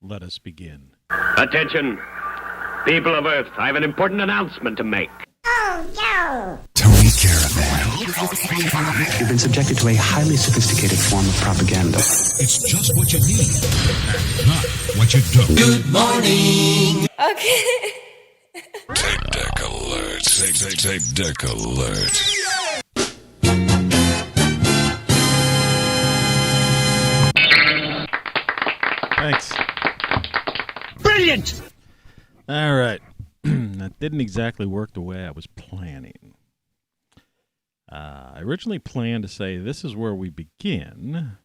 Let us begin. Attention, people of Earth, I have an important announcement to make. Oh, no! Tony Caravan. You've been subjected to a highly sophisticated form of propaganda. It's just what you need, not what you don't. Good morning. Okay. Tape deck alert. Tape deck alert. Thanks. Brilliant! All right. That didn't exactly work the way I was planning. I originally planned to say this is where we begin.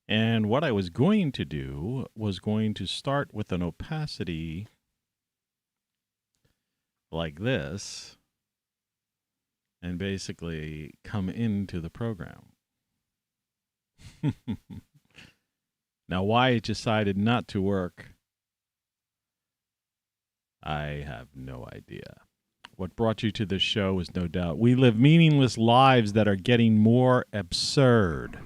And what I was going to do was going to start with an opacity like this and basically come into the program. Now, why it decided not to work, I have no idea. What brought you to this show is no doubt we live meaningless lives that are getting more absurd.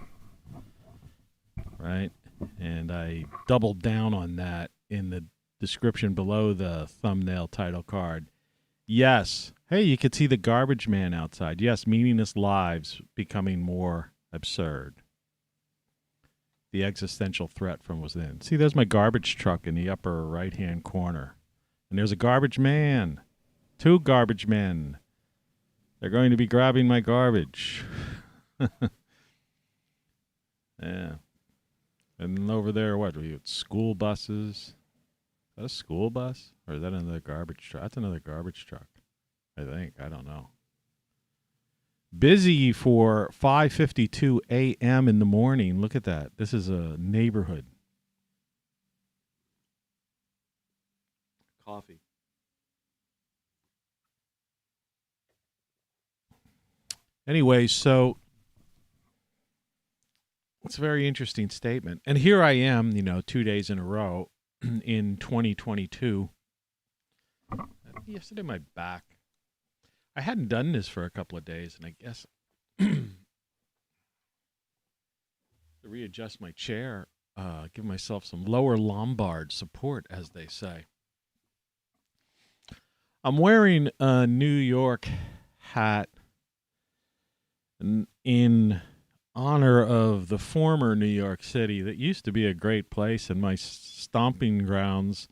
Right? And I doubled down on that in the description below the thumbnail title card. Yes. Hey, you could see the garbage man outside. Yes, meaningless lives becoming more absurd. The existential threat from within. See, there's my garbage truck in the upper right-hand corner. And there's a garbage man. 2 garbage men. They're going to be grabbing my garbage. Yeah. And over there, what? We got school buses. Is that a school bus? Or is that another garbage truck? That's another garbage truck, I think. I don't know. Busy for 5:52 a.m. in the morning. Look at that. This is a neighborhood. Coffee. Anyway, so it's a very interesting statement. And here I am, 2 days in a row in 2022. Yesterday, my back. I hadn't done this for a couple of days, and I guess to readjust my chair, give myself some lower lombard support, as they say. I'm wearing a New York hat in honor of the former New York City that used to be a great place and my stomping grounds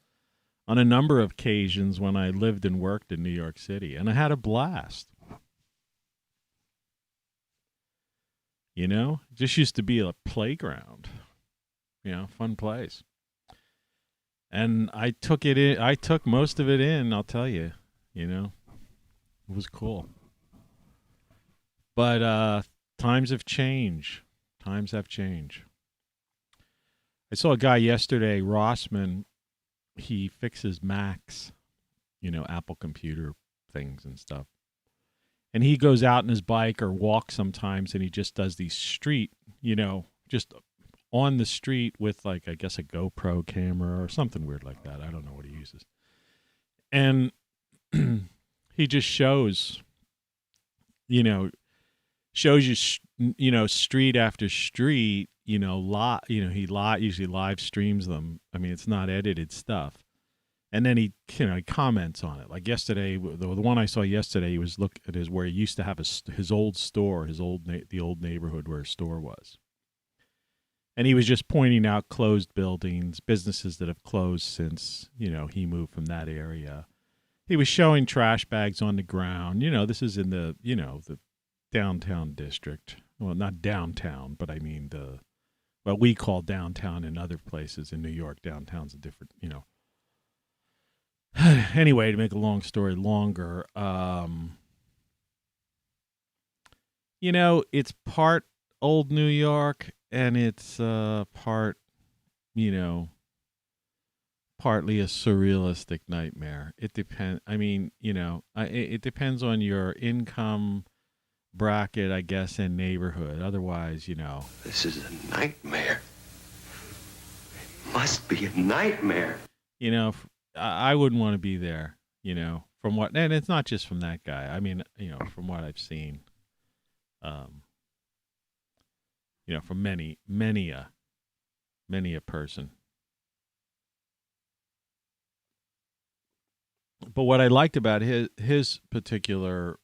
on a number of occasions when I lived and worked in New York City. And I had a blast. It just used to be a playground. Fun place. And I took it in. I took most of it in, I'll tell you. It was cool. But times have changed. Times have changed. I saw a guy yesterday, Rossman. He fixes Macs, Apple computer things and stuff. And he goes out on his bike or walks sometimes, and he just does these street, just on the street with, like, I guess a GoPro camera or something weird like that. I don't know what he uses. And he just shows you, street after street, he usually live streams them. I mean, it's not edited stuff. And then he comments on it. Like yesterday, the one I saw yesterday, he was looking at where he used to have his old store, the old neighborhood where his store was. And he was just pointing out closed buildings, businesses that have closed since, he moved from that area. He was showing trash bags on the ground. This is in the, the downtown district. Well, not downtown, but I mean what we call downtown in other places. In New York, downtown's a different, Anyway, to make a long story longer, it's part old New York and it's part, partly a surrealistic nightmare. It depends. I mean, it depends on your income bracket, I guess, and neighborhood. Otherwise, This is a nightmare. It must be a nightmare. I wouldn't want to be there, from what, and it's not just from that guy. I mean, from what I've seen, from many a person. But what I liked about his particular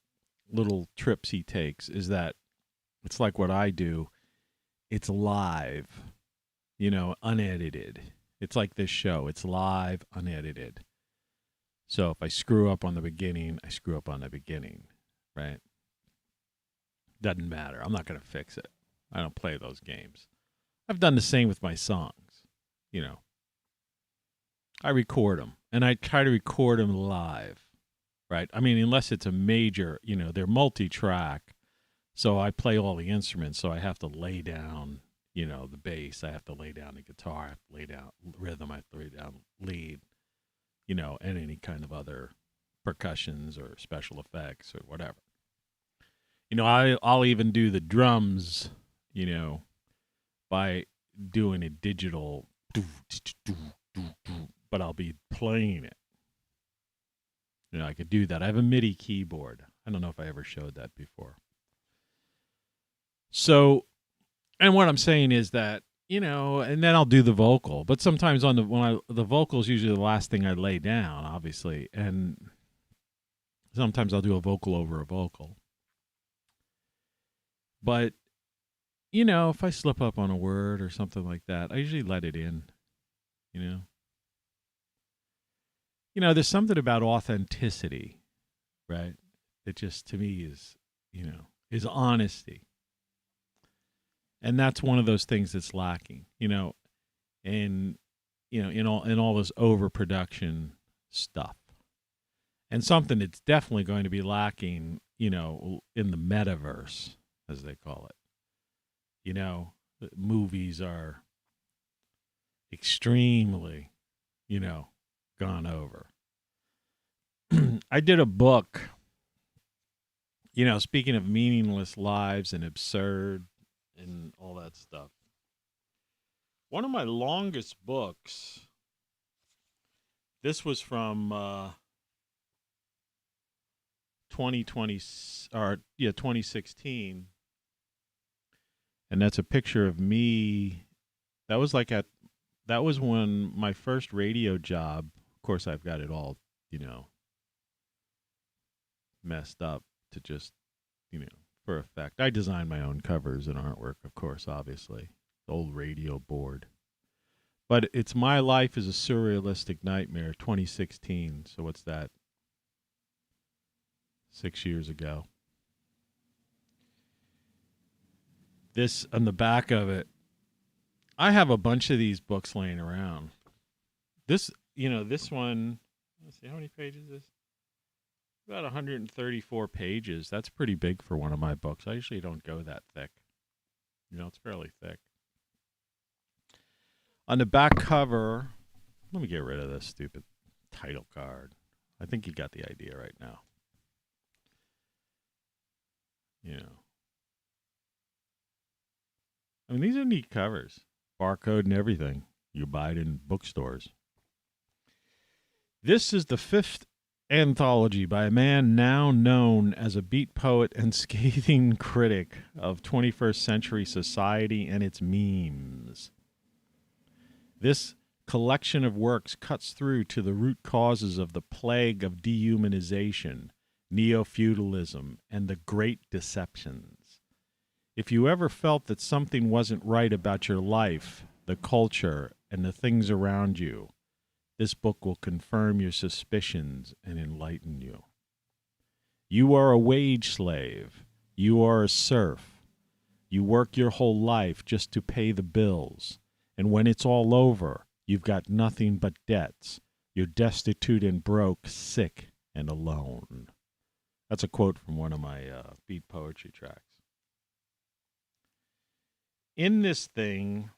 little trips he takes is that it's like what I do. It's live, unedited. It's like this show. It's live, unedited. So if I screw up on the beginning, I screw up on the beginning, right? Doesn't matter. I'm not going to fix it. I don't play those games. I've done the same with my songs, I record them, and I try to record them live, right? I mean, unless it's a major, they're multi-track, so I play all the instruments, so I have to lay down, the bass, I have to lay down the guitar, I have to lay down rhythm, I have to lay down lead, and any kind of other percussions or special effects or whatever. I'll even do the drums, by doing a digital, but I'll be playing it. I could do that. I have a MIDI keyboard. I don't know if I ever showed that before. So, and what I'm saying is that, and then I'll do the vocal. But sometimes the vocal is usually the last thing I lay down, obviously. And sometimes I'll do a vocal over a vocal. But, if I slip up on a word or something like that, I usually let it in, there's something about authenticity, right? That just, to me, is honesty. And that's one of those things that's lacking, in all this overproduction stuff. And something that's definitely going to be lacking, in the metaverse, as they call it. Movies are extremely, gone over. I did a book, speaking of meaningless lives and absurd and all that stuff. One of my longest books, this was from 2016. And that's a picture of me. That was when my first radio job, of course I've got it all, messed up to just, for effect. I designed my own covers and artwork, of course, obviously. The old radio board. But it's My Life is a Surrealistic Nightmare, 2016. So what's that? 6 years ago. This, on the back of it, I have a bunch of these books laying around. This one, let's see, how many pages is this? About 134 pages. That's pretty big for one of my books. I usually don't go that thick. It's fairly thick. On the back cover, let me get rid of this stupid title card. I think you got the idea right now. I mean, these are neat covers. Barcode and everything. You buy it in bookstores. This is the 5th anthology by a man now known as a beat poet and scathing critic of 21st century society and its memes. This collection of works cuts through to the root causes of the plague of dehumanization, neo-feudalism, and the great deceptions. If you ever felt that something wasn't right about your life, the culture, and the things around you, this book will confirm your suspicions and enlighten you. You are a wage slave. You are a serf. You work your whole life just to pay the bills. And when it's all over, you've got nothing but debts. You're destitute and broke, sick and alone. That's a quote from one of my beat poetry tracks. In this thing,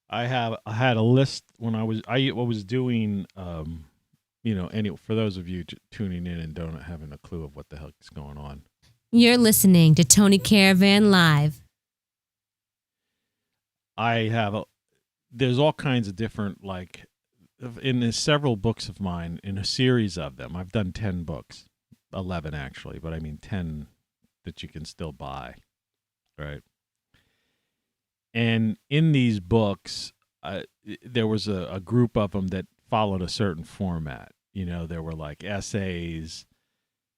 I had a list when I was doing for those of you tuning in and don't having a clue of what the heck is going on. You're listening to Tony Caravan Live. There's all kinds of different, in several books of mine, in a series of them. I've done 10 books. 11 actually, but I mean 10 that you can still buy, right? And in these books, there was a group of them that followed a certain format. You know, there were like essays,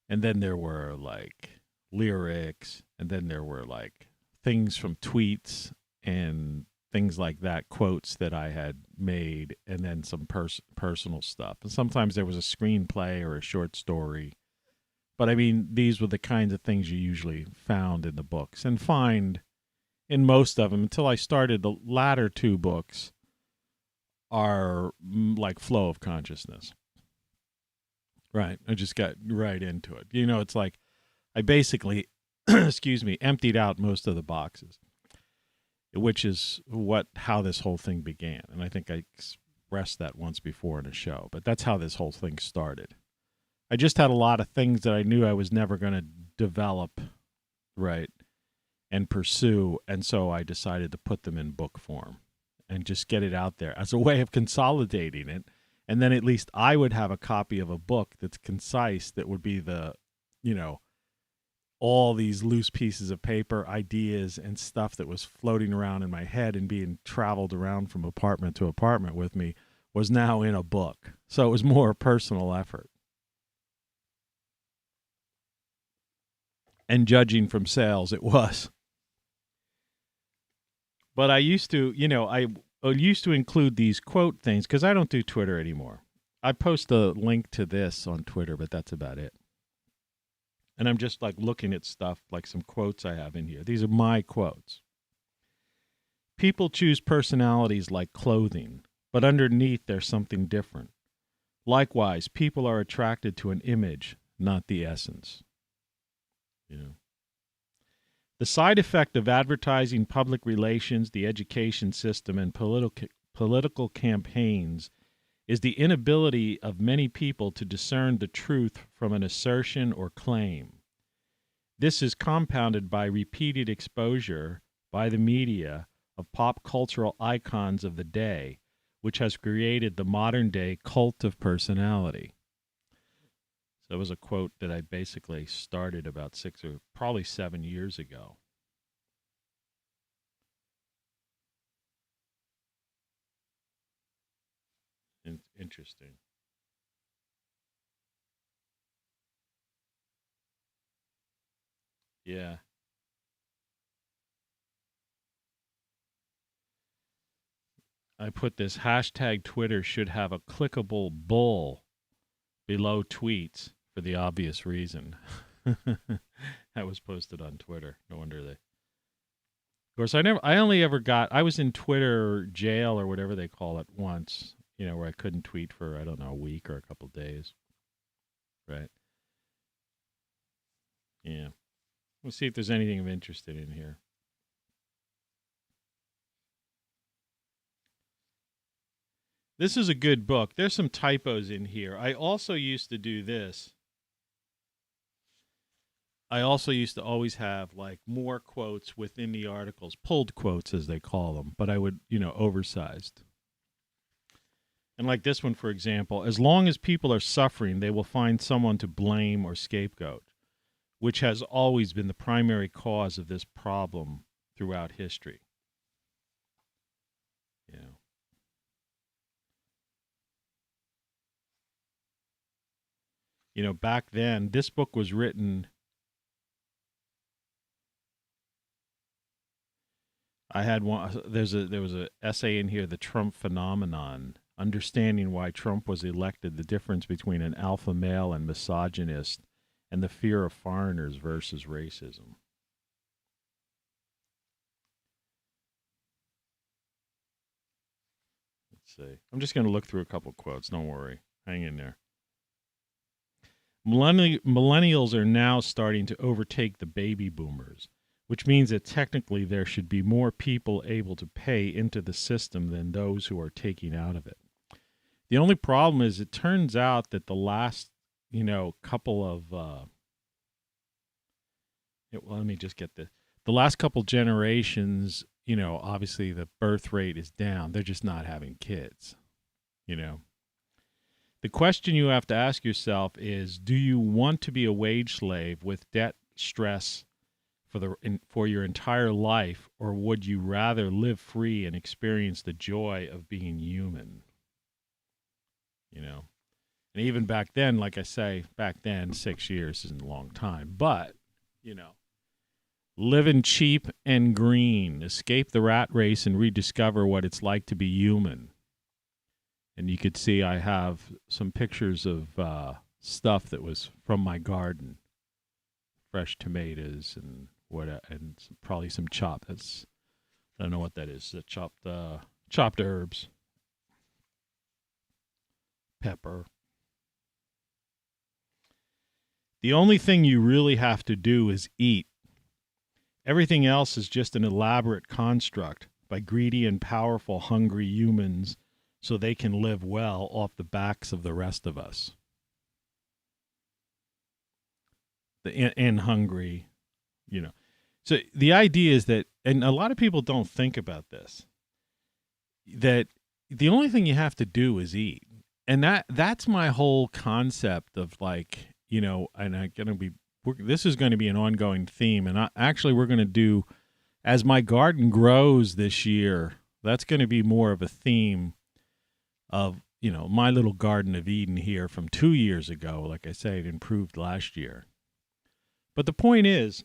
and then there were like lyrics, and then there were like things from tweets and things like that, quotes that I had made, and then some personal stuff. And sometimes there was a screenplay or a short story. But I mean, these were the kinds of things you usually found in the books and find in most of them until I started. The latter two books are like flow of consciousness. Right. I just got right into it. You know, it's like I basically, excuse me, emptied out most of the boxes, which is how this whole thing began. And I think I expressed that once before in a show, but that's how this whole thing started. I just had a lot of things that I knew I was never going to develop, right, and pursue, and so I decided to put them in book form and just get it out there as a way of consolidating it. And then at least I would have a copy of a book that's concise, that would be the, you know, all these loose pieces of paper, ideas, and stuff that was floating around in my head and being traveled around from apartment to apartment with me was now in a book. So it was more a personal effort. And judging from sales, it was. But I used to, you know, I used to include these quote things because I don't do Twitter anymore. I post a link to this on Twitter, but that's about it. And I'm just like looking at stuff, like some quotes I have in here. These are my quotes. People choose personalities like clothing, but underneath there's something different. Likewise, people are attracted to an image, not the essence. You know, the side effect of advertising, public relations, the education system, and political campaigns is the inability of many people to discern the truth from an assertion or claim. This is compounded by repeated exposure by the media of pop cultural icons of the day, which has created the modern-day cult of personality. So that was a quote that I basically started about 6 or probably 7 years ago. Interesting. Yeah. I put this hashtag Twitter should have a clickable bull below tweets for the obvious reason. That was posted on Twitter. No wonder they. Of course, I was in Twitter jail or whatever they call it once, you know, where I couldn't tweet for, I don't know, a week or a couple days. Right. Yeah. We'll see if there's anything of interest in here. This is a good book. There's some typos in here. I also used to do this. I also used to always have like more quotes within the articles, pulled quotes as they call them, but I would, you know, oversized. And like this one, for example, as long as people are suffering, they will find someone to blame or scapegoat, which has always been the primary cause of this problem throughout history. You know. You know, back then, this book was written. I had one. There was an essay in here, "The Trump Phenomenon: Understanding Why Trump Was Elected, the Difference Between an Alpha Male and Misogynist, and the Fear of Foreigners versus Racism." Let's see. I'm just going to look through a couple quotes. Don't worry. Hang in there. Millennials are now starting to overtake the baby boomers, which means that technically there should be more people able to pay into the system than those who are taking out of it. The only problem is it turns out that the last, you know, couple of, let me just get this. The last couple generations, you know, obviously the birth rate is down. They're just not having kids, you know. The question you have to ask yourself is, do you want to be a wage slave with debt, stress for your entire life, or would you rather live free and experience the joy of being human? You know, and even back then, like I say, back then, 6 years isn't a long time, but, you know, living cheap and green, escape the rat race and rediscover what it's like to be human. And you could see I have some pictures of stuff that was from my garden, fresh tomatoes and probably some chopped. I don't know what that is. Chopped herbs, pepper. The only thing you really have to do is eat. Everything else is just an elaborate construct by greedy and powerful, hungry humans, so they can live well off the backs of the rest of us. And hungry, you know. So the idea is that, and a lot of people don't think about this, that the only thing you have to do is eat. And that's my whole concept of, like, you know, and this is going to be an ongoing theme. And we're going to do, as my garden grows this year, that's going to be more of a theme of, you know, my little Garden of Eden here from 2 years ago. Like I say, it improved last year. But the point is,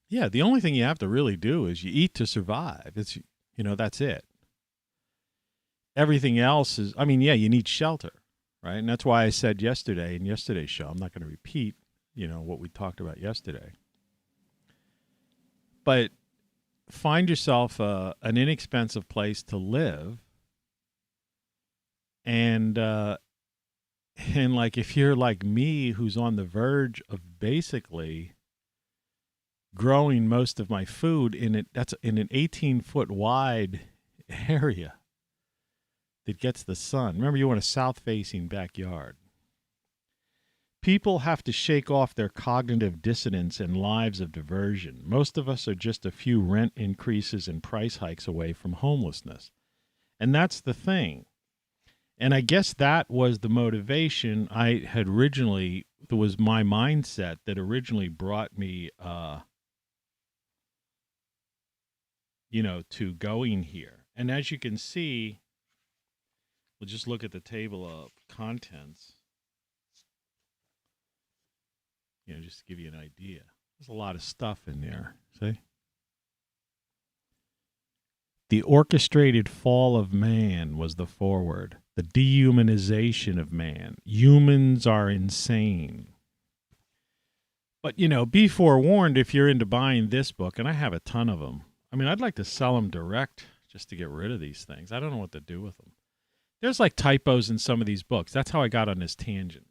yeah, the only thing you have to really do is you eat to survive. It's, you know, that's it. Everything else is, I mean, yeah, you need shelter, right? And that's why I said yesterday in yesterday's show, I'm not going to repeat, you know, what we talked about yesterday. But find yourself an inexpensive place to live. And like, if you're like me, who's on the verge of basically growing most of my food that's in an 18-foot wide area that gets the sun. Remember, you want a south-facing backyard. People have to shake off their cognitive dissonance and lives of diversion. Most of us are just a few rent increases and price hikes away from homelessness. And that's the thing. And I guess that was the motivation that was my mindset that originally brought me, you know, to going here. And as you can see, we'll just look at the table of contents, you know, just to give you an idea. There's a lot of stuff in there, see? The orchestrated fall of man was the foreword. The dehumanization of man. Humans are insane. But, you know, be forewarned if you're into buying this book, and I have a ton of them. I mean, I'd like to sell them direct just to get rid of these things. I don't know what to do with them. There's like typos in some of these books. That's how I got on this tangent.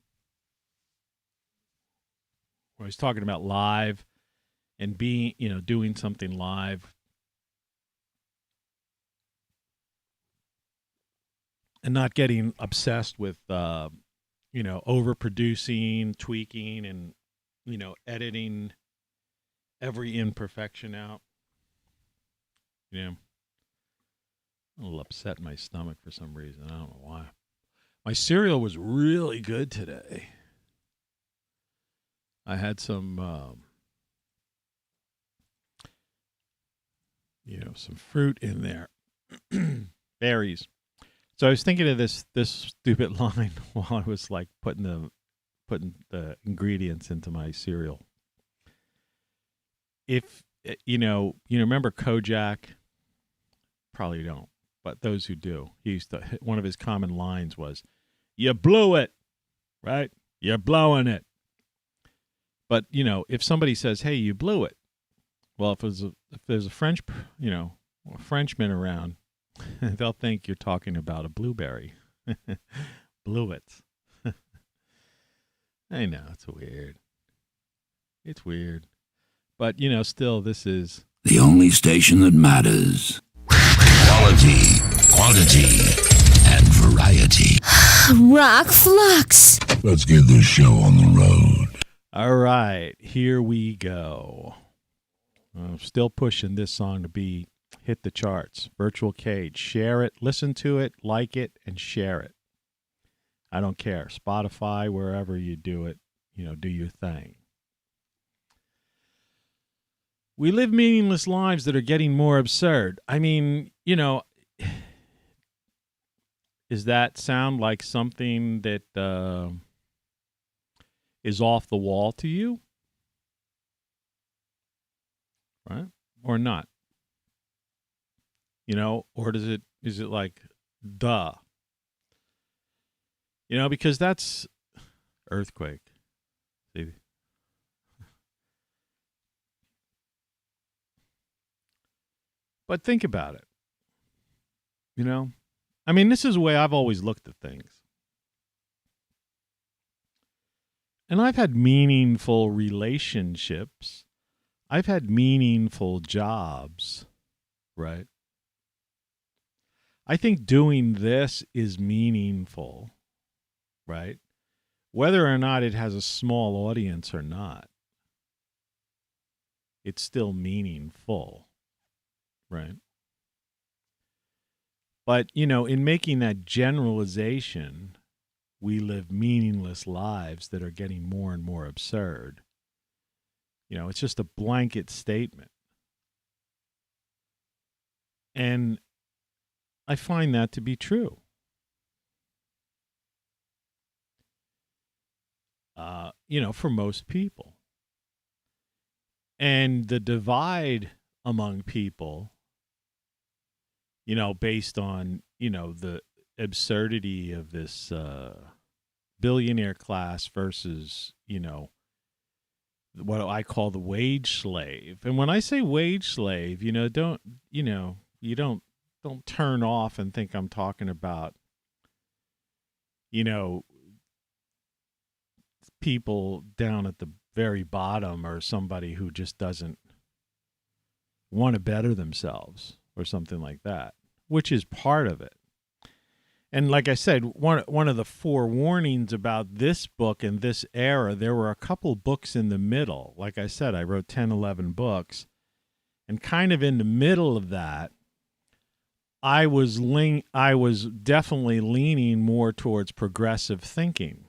Where I was talking about live and being, you know, doing something live. And not getting obsessed with, you know, overproducing, tweaking, and, you know, editing every imperfection out. You know, a little upset in my stomach for some reason. I don't know why. My cereal was really good today. I had some, you know, some fruit in there. Berries. So I was thinking of this stupid line while I was like putting the ingredients into my cereal. If you know, remember Kojak? Probably don't, but those who do, one of his common lines was, "You blew it," right? You're blowing it. But you know, if somebody says, "Hey, you blew it," well, if there's a Frenchman around, they'll think you're talking about a blueberry. Blew it. I know, it's weird. It's weird. But, you know, still, this is the only station that matters. Quality, quantity, and variety. ROCKFLUX. Let's get this show on the road. All right, here we go. I'm still pushing this song to hit the charts. Virtual Cage. Share it, listen to it, like it, and share it. I don't care. Spotify, wherever you do it, do your thing. We live meaningless lives that are getting more absurd. I mean, does that sound like something that is off the wall to you? Right? Or not? Or is it like, duh? Because that's earthquake. See? But think about it. I mean, this is the way I've always looked at things. And I've had meaningful relationships. I've had meaningful jobs, right? I think doing this is meaningful, right? Whether or not it has a small audience or not, it's still meaningful, right? But, in making that generalization, we live meaningless lives that are getting more and more absurd. It's just a blanket statement. And I find that to be true. For most people. And the divide among people, based on, the absurdity of this billionaire class versus, what I call the wage slave. And when I say wage slave, don't turn off and think I'm talking about, people down at the very bottom or somebody who just doesn't want to better themselves or something like that, which is part of it. And like I said, one of the forewarnings about this book and this era, there were a couple books in the middle. Like I said, I wrote 10, 11 books. And kind of in the middle of that, I was definitely leaning more towards progressive thinking.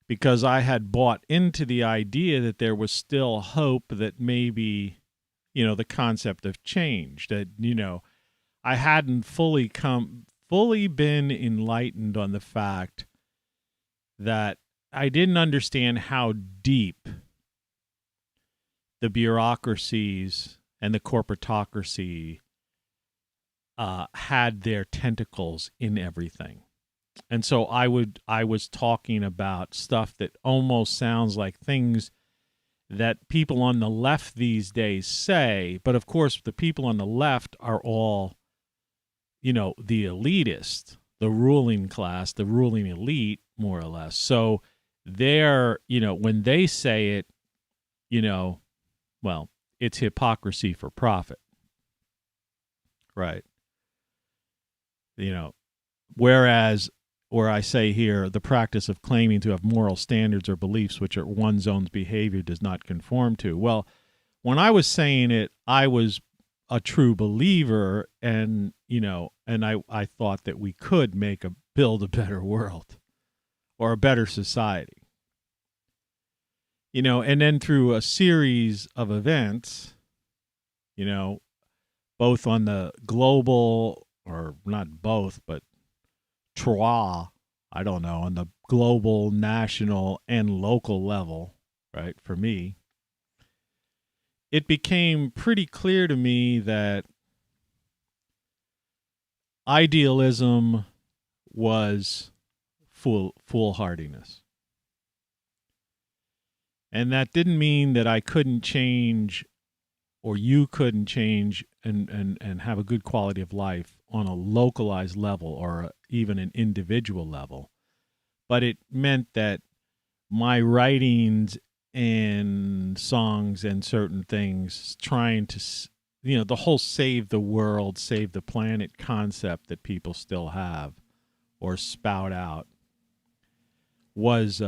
Because I had bought into the idea that there was still hope that maybe, the concept of change, that, I hadn't fully been enlightened on the fact that I didn't understand how deep the bureaucracies and the corporatocracy had their tentacles in everything. And so I was talking about stuff that almost sounds like things that people on the left these days say, but of course the people on the left are all, the elitist, the ruling class, the ruling elite, more or less. So they're, when they say it, well, it's hypocrisy for profit. Right. Whereas, or I say here, the practice of claiming to have moral standards or beliefs which one's own behavior does not conform to. Well, when I was saying it, I was a true believer, and I thought that we could build a better world or a better society. And then through a series of events, both on the global, or not both, but I don't know, on the global, national, and local level, right, for me, it became pretty clear to me that idealism was foolhardiness. And that didn't mean that I couldn't change, or you couldn't change and have a good quality of life on a localized level or even an individual level. But it meant that my writings and songs and certain things trying to, the whole save the world, save the planet concept that people still have or spout out was,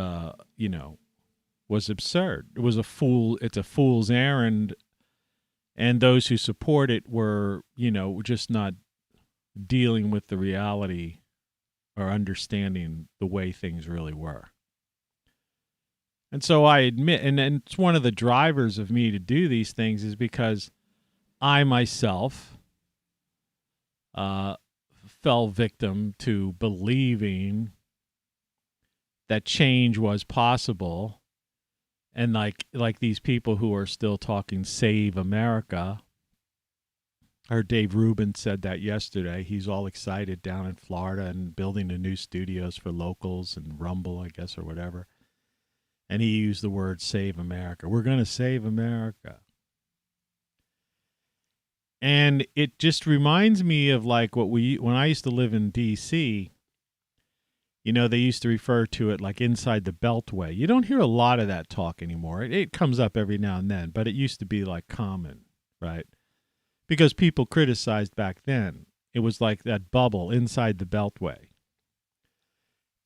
was absurd. It was it's a fool's errand. And those who support it were, just not dealing with the reality or understanding the way things really were. And so I admit, and it's one of the drivers of me to do these things is because I myself fell victim to believing that change was possible. And like these people who are still talking Save America. I heard Dave Rubin said that yesterday. He's all excited down in Florida and building the new studios for locals and Rumble, I guess, or whatever. And he used the word Save America. We're going to save America. And it just reminds me of like when I used to live in D.C., you know, they used to refer to it like inside the Beltway. You don't hear a lot of that talk anymore. It comes up every now and then, but it used to be like common, right? Because people criticized back then. It was like that bubble inside the Beltway.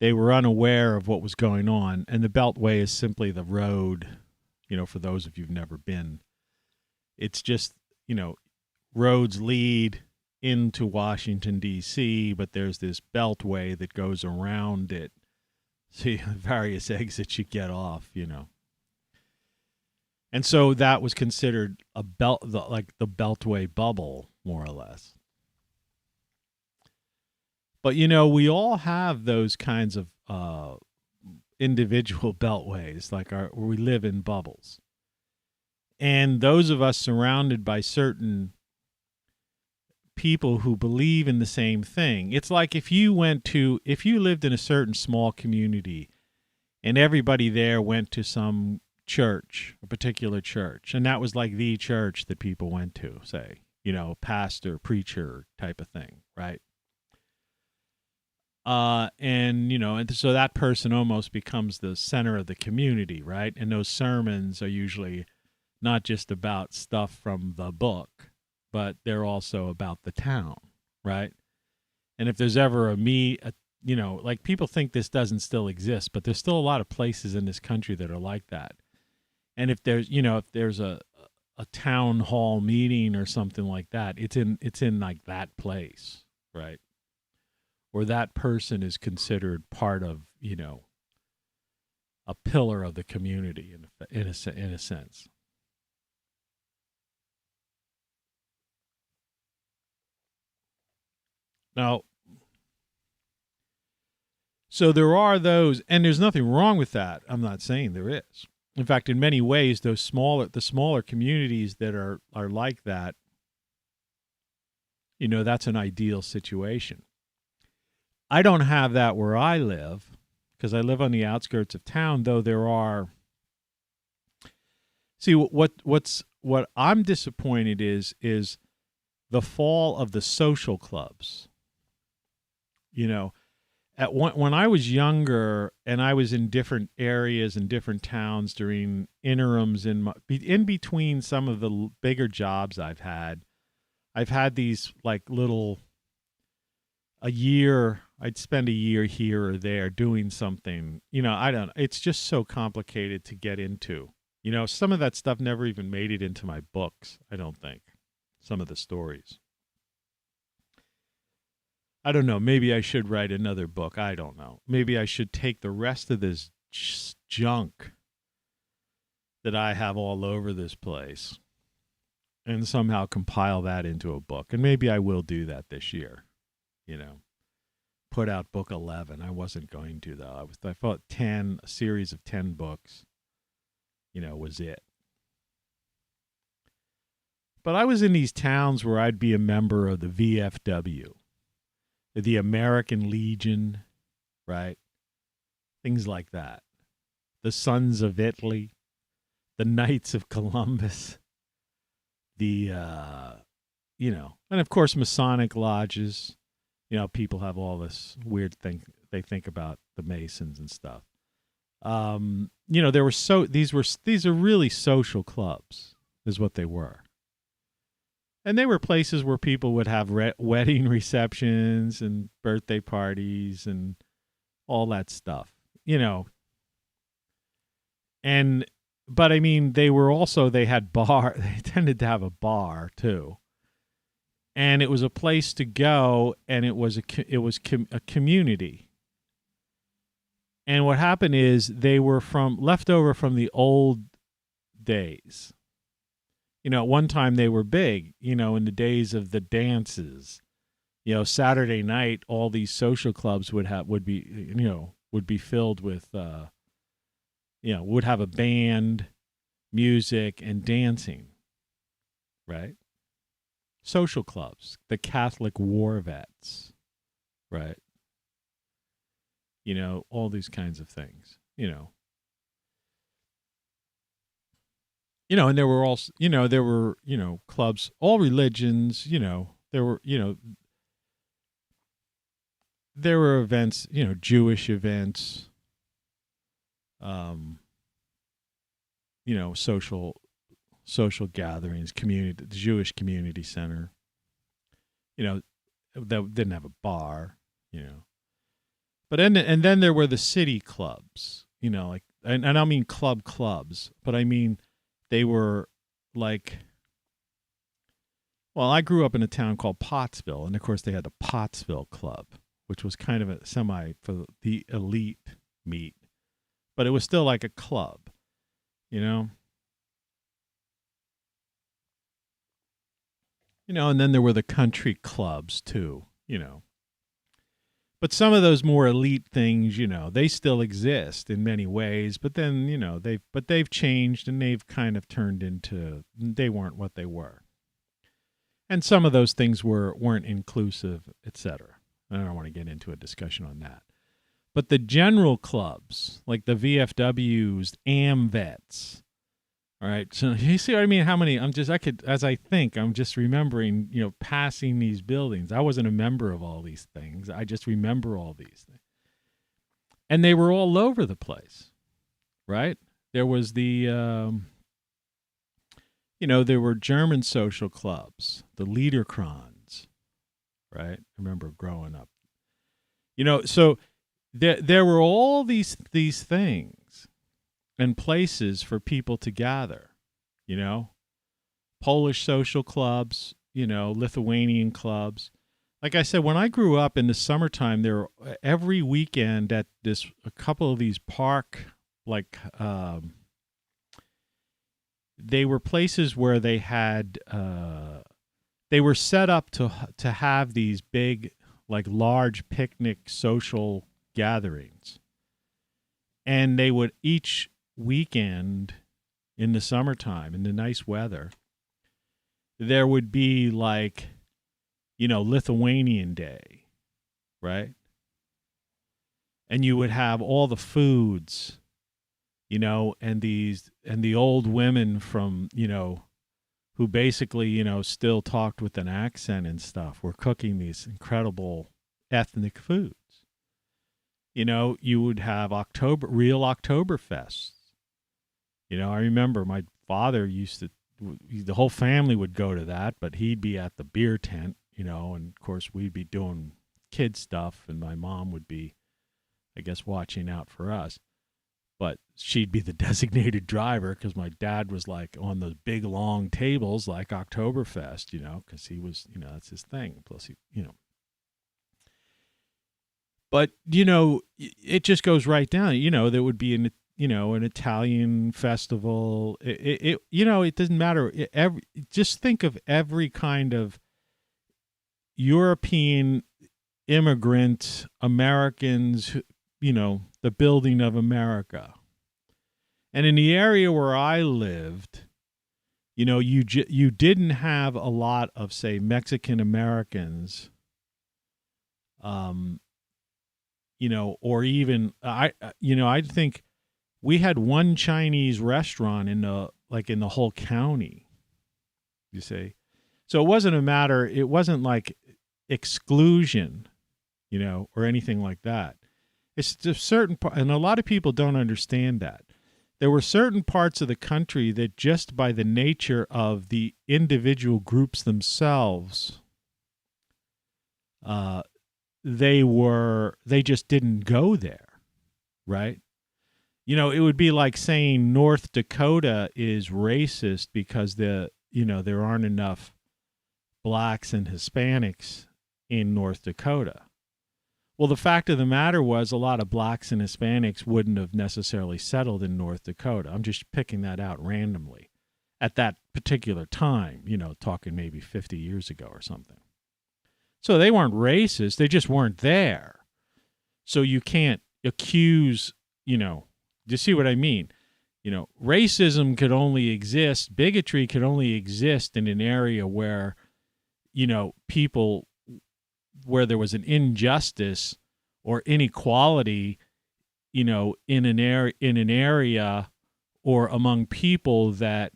They were unaware of what was going on, and the Beltway is simply the road, you know, for those of you who've never been. It's just, you know, roads lead into Washington, D.C., but there's this beltway that goes around it. See, various exits you get off, you know. And so that was considered like the beltway bubble, more or less. But, you know, we all have those kinds of individual beltways, like where we live in bubbles. And those of us surrounded by certain people who believe in the same thing. It's like if you lived in a certain small community and everybody there went to some church, a particular church, and that was like the church that people went to, say, you know, pastor, preacher type of thing, right? And, you know, and so that person almost becomes the center of the community, right? And those sermons are usually not just about stuff from the book, but they're also about the town, right? And if there's ever you know, like people think this doesn't still exist, but there's still a lot of places in this country that are like that. And if there's, you know, if there's a town hall meeting or something like that, it's in like that place, right? Or that person is considered part of, you know, a pillar of the community in a sense. Now, so there are those, and there's nothing wrong with that. I'm not saying there is. In fact, in many ways, the smaller communities that are like that, you know, that's an ideal situation. I don't have that where I live because I live on the outskirts of town, though there are. See, what I'm disappointed is the fall of the social clubs. You know, when I was younger and I was in different areas and different towns during interims in between some of the bigger jobs I've had these like little I'd spend a year here or there doing something. You know, it's just so complicated to get into. You know, some of that stuff never even made it into my books, I don't think. Some of the stories. I don't know. Maybe I should write another book. I don't know. Maybe I should take the rest of this junk that I have all over this place and somehow compile that into a book. And maybe I will do that this year, you know. Put out book 11. I wasn't going to, though. I thought a series of 10 books, you know, was it. But I was in these towns where I'd be a member of the VFW. The American Legion, right? Things like that. The Sons of Italy, the Knights of Columbus, you know, and of course Masonic lodges. You know, people have all this weird thing they think about the Masons and stuff. You know, these are really social clubs, is what they were. And they were places where people would have wedding receptions and birthday parties and all that stuff, you know. But I mean, they had they tended to have a bar too. and it was a place to go, and it was a community. And what happened is they were left over from the old days. At one time they were big, in the days of the dances. Saturday night, all these social clubs would be filled with, would have a band, music, and dancing, right? Social clubs, the Catholic war vets, right? All these kinds of things, and there were also, clubs, all religions, there were events, Jewish events, social gatherings, the Jewish community center, that didn't have a bar, but and then there were the city clubs, and I don't mean clubs, but I mean, they were like, well, I grew up in a town called Pottsville, and of course they had the Pottsville Club, which was kind of a semi for the elite meet, but it was still like a club, and then there were the country clubs too, But some of those more elite things, they still exist in many ways, but then, they've changed, and they've kind of turned into, they weren't what they were. And some of those things weren't inclusive, etc. I don't want to get into a discussion on that. But the general clubs, like the VFWs, AMVETs, all right. So you see what I mean? How many? I'm just remembering, passing these buildings. I wasn't a member of all these things. I just remember all these things. And they were all over the place, right? There was the, there were German social clubs, the Liederkrans, right? I remember growing up. So there were all these things and places for people to gather, Polish social clubs, Lithuanian clubs. Like I said, when I grew up in the summertime, there were every weekend at a couple of these they were places where they had, they were set up to have these big, like large picnic social gatherings. And they would each weekend in the summertime, in the nice weather, there would be like, Lithuanian Day, right? And you would have all the foods, and the old women from, who basically, still talked with an accent and stuff, were cooking these incredible ethnic foods. You would have real Oktoberfests. I remember my father the whole family would go to that, but he'd be at the beer tent, and of course we'd be doing kid stuff, and my mom would be, I guess, watching out for us. But she'd be the designated driver because my dad was like on those big long tables like Oktoberfest, because he was, that's his thing. Plus, But, it just goes right down. There would be an Italian festival. It doesn't matter. Just think of every kind of European immigrant Americans, the building of America. And in the area where I lived, you didn't have a lot of, say, Mexican Americans, or even I think we had one Chinese restaurant in the whole county. You see, so it wasn't like exclusion, or anything like that. It's just certain, and a lot of people don't understand that. There were certain parts of the country that just by the nature of the individual groups themselves, they just didn't go there, right? It would be like saying North Dakota is racist because there aren't enough blacks and Hispanics in North Dakota. Well, the fact of the matter was a lot of blacks and Hispanics wouldn't have necessarily settled in North Dakota. I'm just picking that out randomly at that particular time, talking maybe 50 years ago or something. So they weren't racist. They just weren't there. So you can't accuse, do you see what I mean? Racism could only exist, bigotry could only exist in an area where, people, where there was an injustice or inequality, in an area or among people that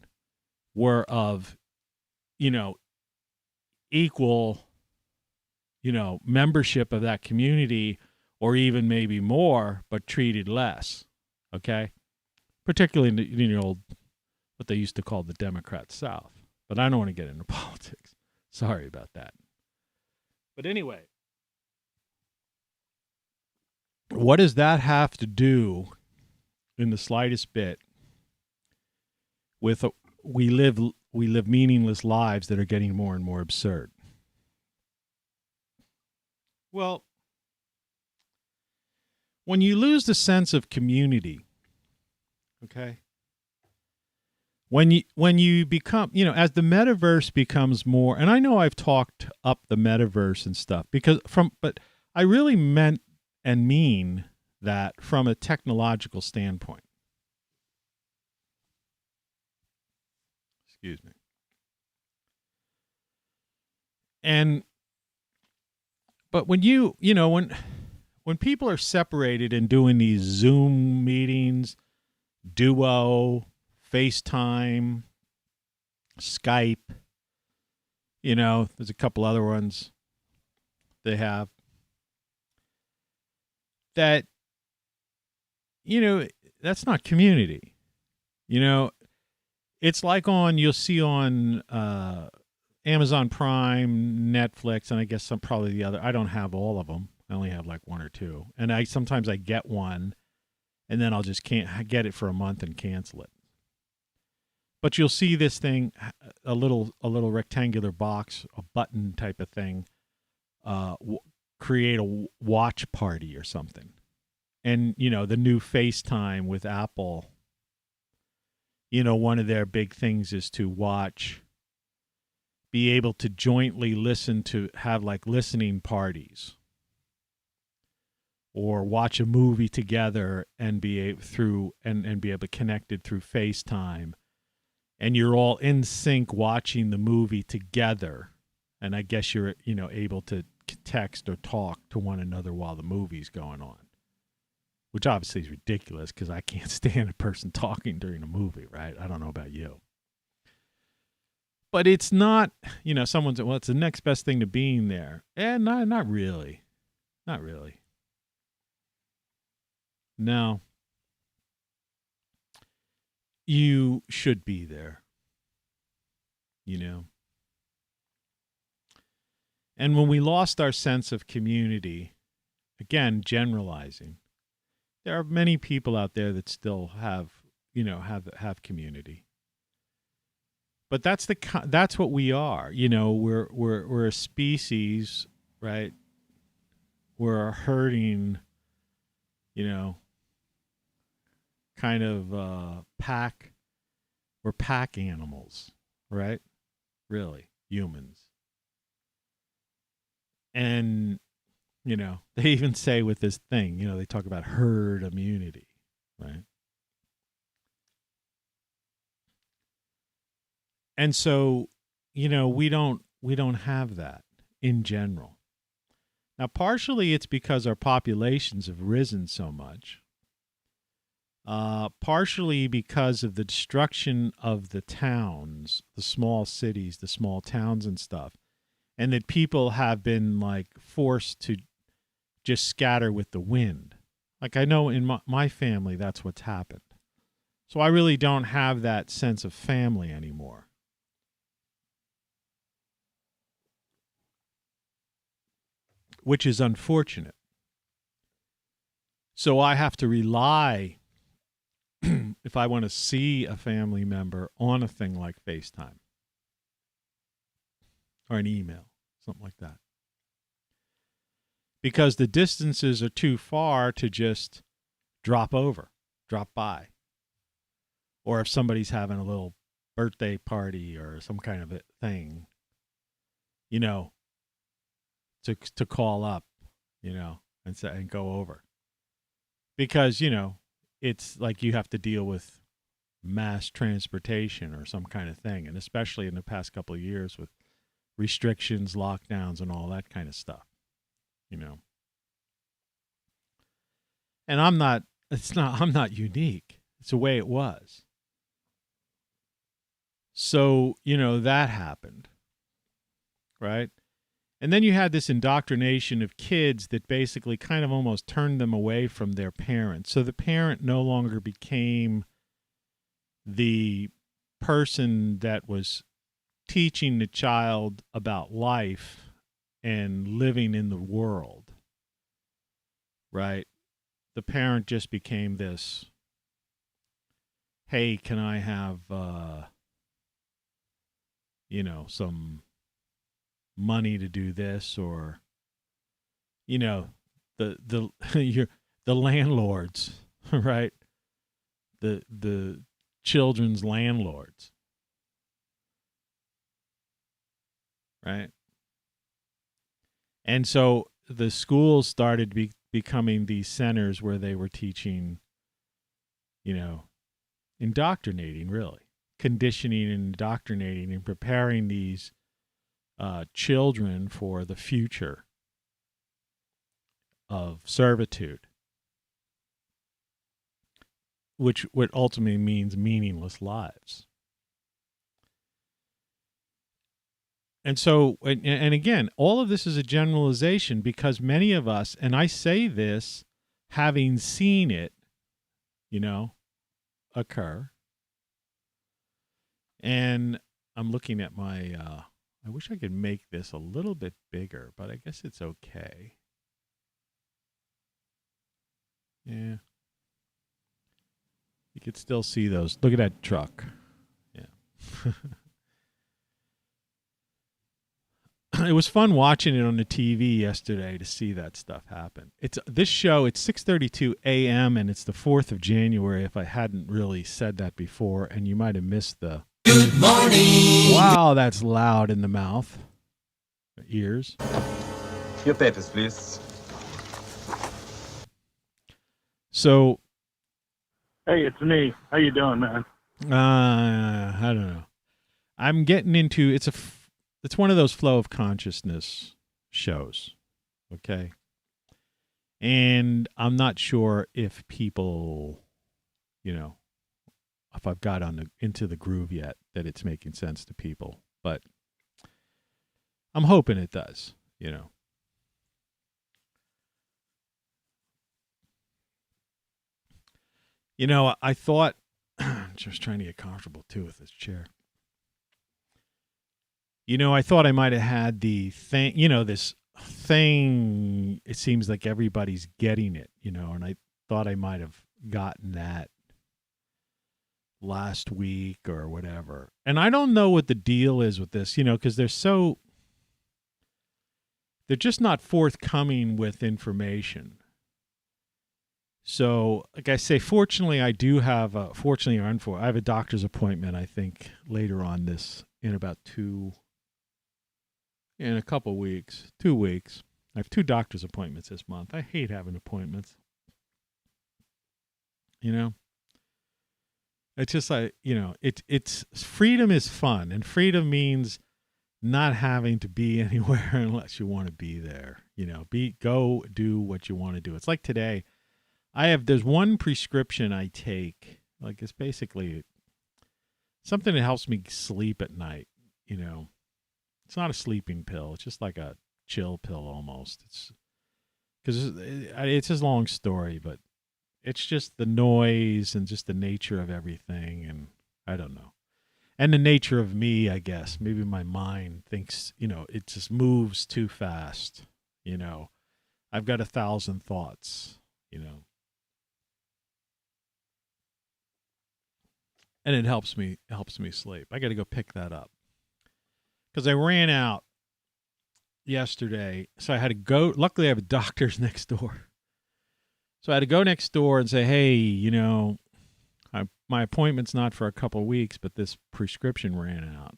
were of, equal, membership of that community, or even maybe more, but treated less. Okay? Particularly in the old, what they used to call the Democrat South. But I don't want to get into politics. Sorry about that. But anyway, what does that have to do in the slightest bit with we live meaningless lives that are getting more and more absurd? Well, when you lose the sense of community, okay, when you become, as the metaverse becomes more, and I know I've talked up the metaverse and stuff but I really meant and mean that from a technological standpoint. Excuse me. But when when people are separated and doing these Zoom meetings, Duo, FaceTime, Skype, there's a couple other ones they have that, that's not community. It's like you'll see on Amazon Prime, Netflix, and I guess probably the other. I don't have all of them. I only have like one or two. And sometimes I get one, and then I'll just can't get it for a month and cancel it. But you'll see this thing, a little rectangular box, a button type of thing, create a watch party or something. And, the new FaceTime with Apple, one of their big things is to be able to jointly have like listening parties. Or watch a movie together and be able to connect it through FaceTime, and you're all in sync watching the movie together, and I guess you're able to text or talk to one another while the movie's going on, which obviously is ridiculous because I can't stand a person talking during a movie, right? I don't know about you, but it's not. Someone said, "Well, it's the next best thing to being there," and not really, not really. Now, you should be there, And when we lost our sense of community, again, generalizing, there are many people out there that still have community. But that's what we are. We're a species, right? We're a herding, kind of pack. We're pack animals, right? Really, humans. And, they even say with this thing, they talk about herd immunity, right? And so, we don't have that in general. Now, partially it's because our populations have risen so much. Partially because of the destruction of the towns, the small cities, the small towns and stuff, and that people have been like forced to just scatter with the wind. Like I know in my family, that's what's happened. So I really don't have that sense of family anymore. Which is unfortunate. So I have to rely, if I want to see a family member, on a thing like FaceTime. or an email, something like that. Because the distances are too far to just drop by. Or if somebody's having a little birthday party or some kind of a thing, to call up, and say, and go over. Because, it's like you have to deal with mass transportation or some kind of thing, and especially in the past couple of years with restrictions, lockdowns, and all that kind of stuff, And I'm not unique. It's the way it was. So, that happened, right? And then you had this indoctrination of kids that basically kind of almost turned them away from their parents. So the parent no longer became the person that was teaching the child about life and living in the world, right? The parent just became this, hey, can I have, some money to do this, or, the the landlords, right? The children's landlords, right? And so the schools started becoming these centers where they were teaching, indoctrinating, really. Conditioning and indoctrinating and preparing these children for the future of servitude, which what ultimately means meaningless lives. And so, and again, all of this is a generalization because many of us, and I say this having seen it, occur. And I'm looking at my, I wish I could make this a little bit bigger, but I guess it's okay. Yeah. You could still see those. Look at that truck. Yeah. It was fun watching it on the TV yesterday to see that stuff happen. It's 6:32 a.m. and it's the 4th of January, if I hadn't really said that before, and you might have missed the Good morning. Wow, that's loud in the mouth. Ears. Your papers, please. So, hey, it's me. How you doing, man? I don't know. I'm getting into it's one of those flow of consciousness shows, okay? And I'm not sure if people, if I've got into the groove yet, that it's making sense to people, but I'm hoping it does, I thought, just trying to get comfortable too with this chair. I thought I might have had the thing, this thing, it seems like everybody's getting it, and I thought I might have gotten that last week or whatever. And I don't know what the deal is with this, because they're just not forthcoming with information. So, like I say, fortunately, I do have, fortunately or unfortunately, I have a doctor's appointment, I think, later on in about in a couple weeks, 2 weeks. I have 2 doctor's appointments this month. I hate having appointments. It's just like, it's freedom is fun, and freedom means not having to be anywhere unless you want to be there. Go do what you want to do. It's like today, there's one prescription I take, like it's basically something that helps me sleep at night, It's not a sleeping pill. It's just like a chill pill almost. It's because it's a long story, but it's just the noise and just the nature of everything, and I don't know. And the nature of me, I guess. Maybe my mind thinks, it just moves too fast. I've got 1,000 thoughts, And it helps me sleep. I got to go pick that up. Because I ran out yesterday. So I had to go. Luckily, I have a doctor's next door. So I had to go next door and say, hey, my appointment's not for a couple of weeks, but this prescription ran out.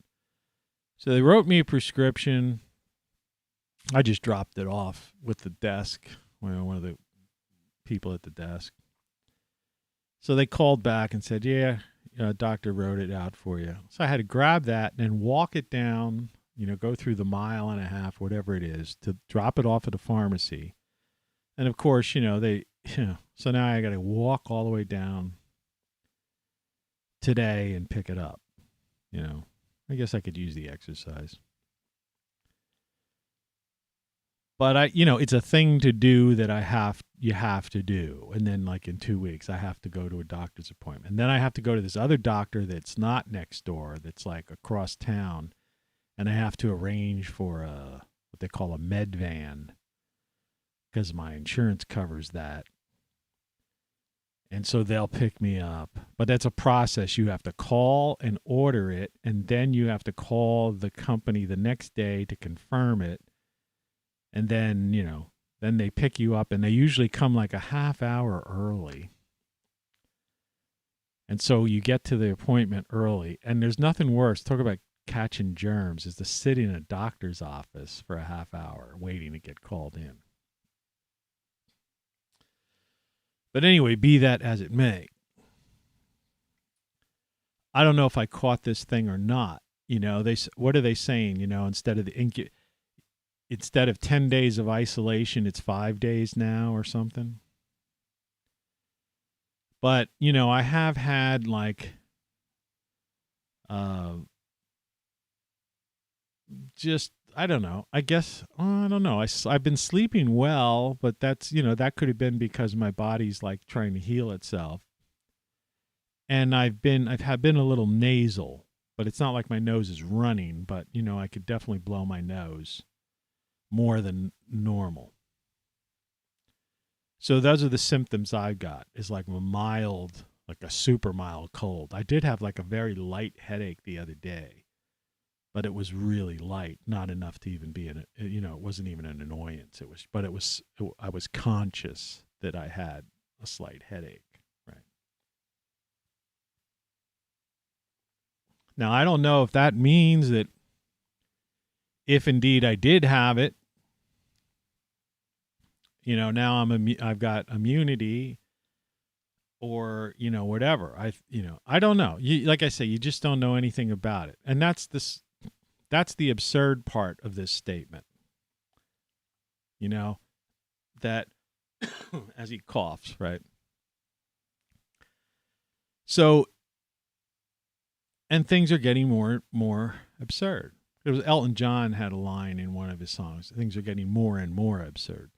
So they wrote me a prescription. I just dropped it off with the desk, one of the people at the desk. So they called back and said, yeah, doctor wrote it out for you. So I had to grab that and then walk it down, go through the 1.5 miles, whatever it is, to drop it off at a pharmacy. And of course, so now I got to walk all the way down today and pick it up. I guess I could use the exercise. But it's a thing to do that you have to do. And then like in 2 weeks, I have to go to a doctor's appointment. And then I have to go to this other doctor that's not next door, that's like across town. And I have to arrange for what they call a med van, because my insurance covers that. And so they'll pick me up. But that's a process. You have to call and order it, and then you have to call the company the next day to confirm it. And then, then they pick you up, and they usually come like a half hour early. And so you get to the appointment early, and there's nothing worse. Talk about catching germs, is to sit in a doctor's office for a half hour waiting to get called in. But anyway, be that as it may, I don't know if I caught this thing or not. What are they saying? Instead of 10 days of isolation, it's 5 days now or something. But, I have had like, I don't know. I guess, I don't know. I've been sleeping well, but that's, that could have been because my body's like trying to heal itself. And I've been a little nasal, but it's not like my nose is running, but, I could definitely blow my nose more than normal. So those are the symptoms I've got, is like a super mild cold. I did have like a very light headache the other day, but it was really light, not enough to even be it wasn't even an annoyance. I was conscious that I had a slight headache, right? Now, I don't know if that means that if indeed I did have it, now I've got immunity, or whatever. I don't know. Like I say, you just don't know anything about it, and that's the absurd part of this statement. That as he coughs, right? So, and things are getting more absurd. It was Elton John had a line in one of his songs. Things are getting more and more absurd.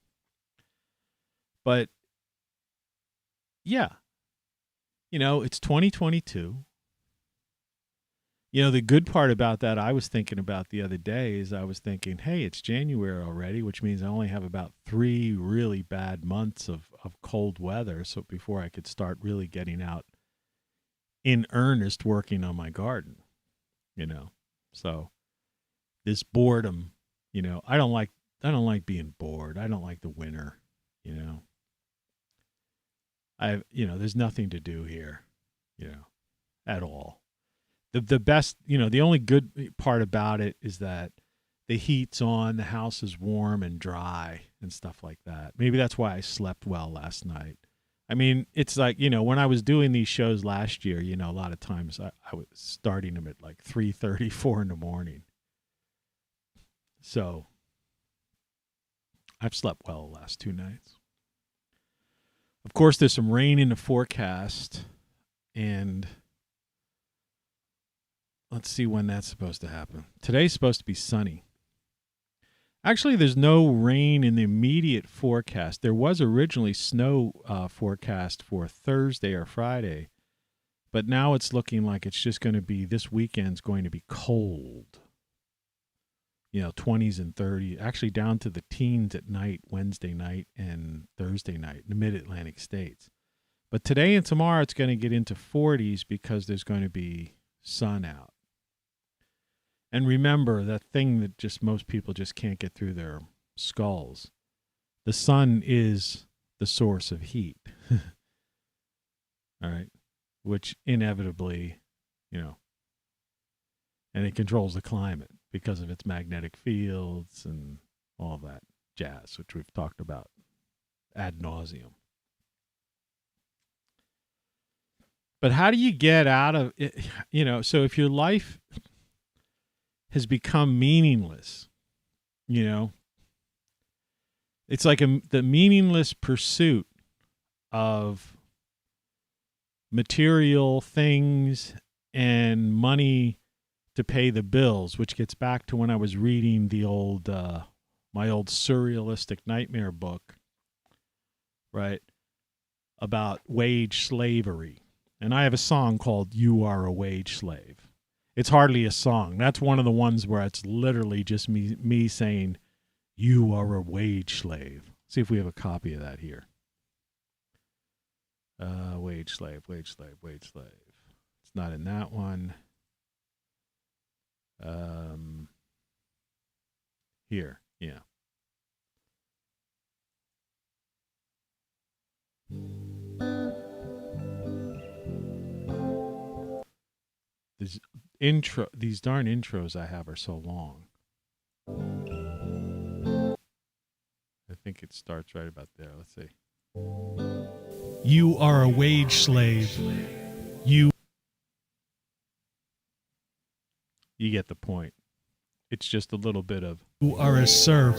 But yeah, it's 2022. The good part about that, I was thinking about the other day, is I was thinking, hey, it's January already, which means I only have about 3 really bad months of cold weather. So before I could start really getting out in earnest working on my garden, so this boredom, I don't like being bored. I don't like the winter, there's nothing to do here, at all. The best, the only good part about it is that the heat's on, the house is warm and dry and stuff like that. Maybe that's why I slept well last night. I mean, it's like, when I was doing these shows last year, a lot of times I was starting them at like 3:30, 4 in the morning. So I've slept well the last 2 nights. Of course, there's some rain in the forecast, and let's see when that's supposed to happen. Today's supposed to be sunny. Actually, there's no rain in the immediate forecast. There was originally snow forecast for Thursday or Friday, but now it's looking like it's just going to be, this weekend's going to be cold. 20s and 30s, actually down to the teens at night, Wednesday night and Thursday night in the mid-Atlantic states. But today and tomorrow it's going to get into 40s because there's going to be sun out. And remember that thing that just most people just can't get through their skulls. The sun is the source of heat. All right. Which inevitably, and it controls the climate because of its magnetic fields and all that jazz, which we've talked about ad nauseum. But how do you get out of it? So if your life has become meaningless, it's like the meaningless pursuit of material things and money to pay the bills, which gets back to when I was reading the my old surrealistic nightmare book, right, about wage slavery. And I have a song called "You Are a Wage Slave." It's hardly a song. That's one of the ones where it's literally just me saying, "You are a wage slave." See if we have a copy of that here. Wage slave, wage slave, wage slave. It's not in that one. Here, yeah. These darn intros I have are so long. I think it starts right about there. Let's see. You are a wage slave. You get the point. It's just a little bit of you are a serf.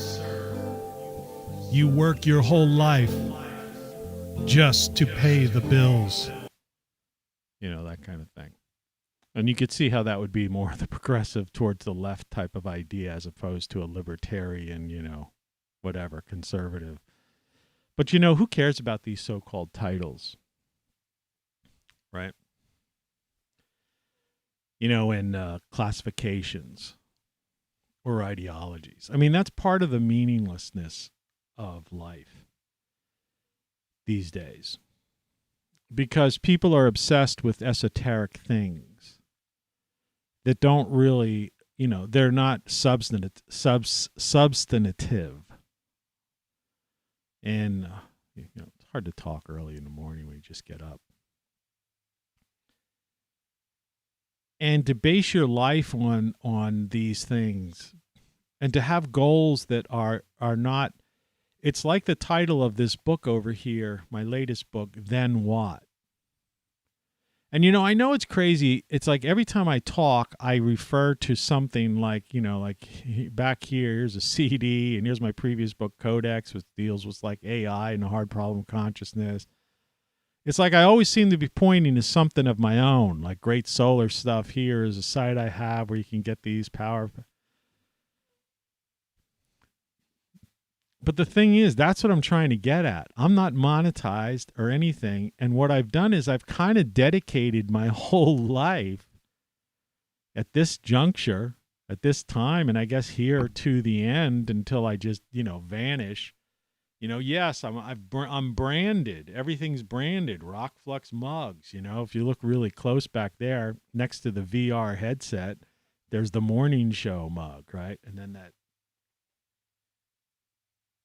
You work your whole life just to pay the bills. That kind of thing. And you could see how that would be more the progressive towards the left type of idea as opposed to a libertarian, whatever, conservative. But who cares about these so-called titles? Right? And classifications or ideologies. I mean, that's part of the meaninglessness of life these days. Because people are obsessed with esoteric things that don't really, they're not substantive. And, it's hard to talk early in the morning when you just get up. And to base your life on these things and to have goals that are not, it's like the title of this book over here, my latest book, Then What? And, I know it's crazy. It's like every time I talk, I refer to something like, like back here's a CD, and here's my previous book, Codex, which deals with like AI and the hard problem of consciousness. It's like I always seem to be pointing to something of my own, like Great Solar stuff. Here is a site I have where you can get these power. But the thing is, that's what I'm trying to get at. I'm not monetized or anything. And what I've done is I've kind of dedicated my whole life at this juncture, at this time, and I guess here to the end until I just, vanish. Yes, I'm branded. Everything's branded. ROCKFLUX mugs. If you look really close back there, next to the VR headset, there's the morning show mug, right? And then that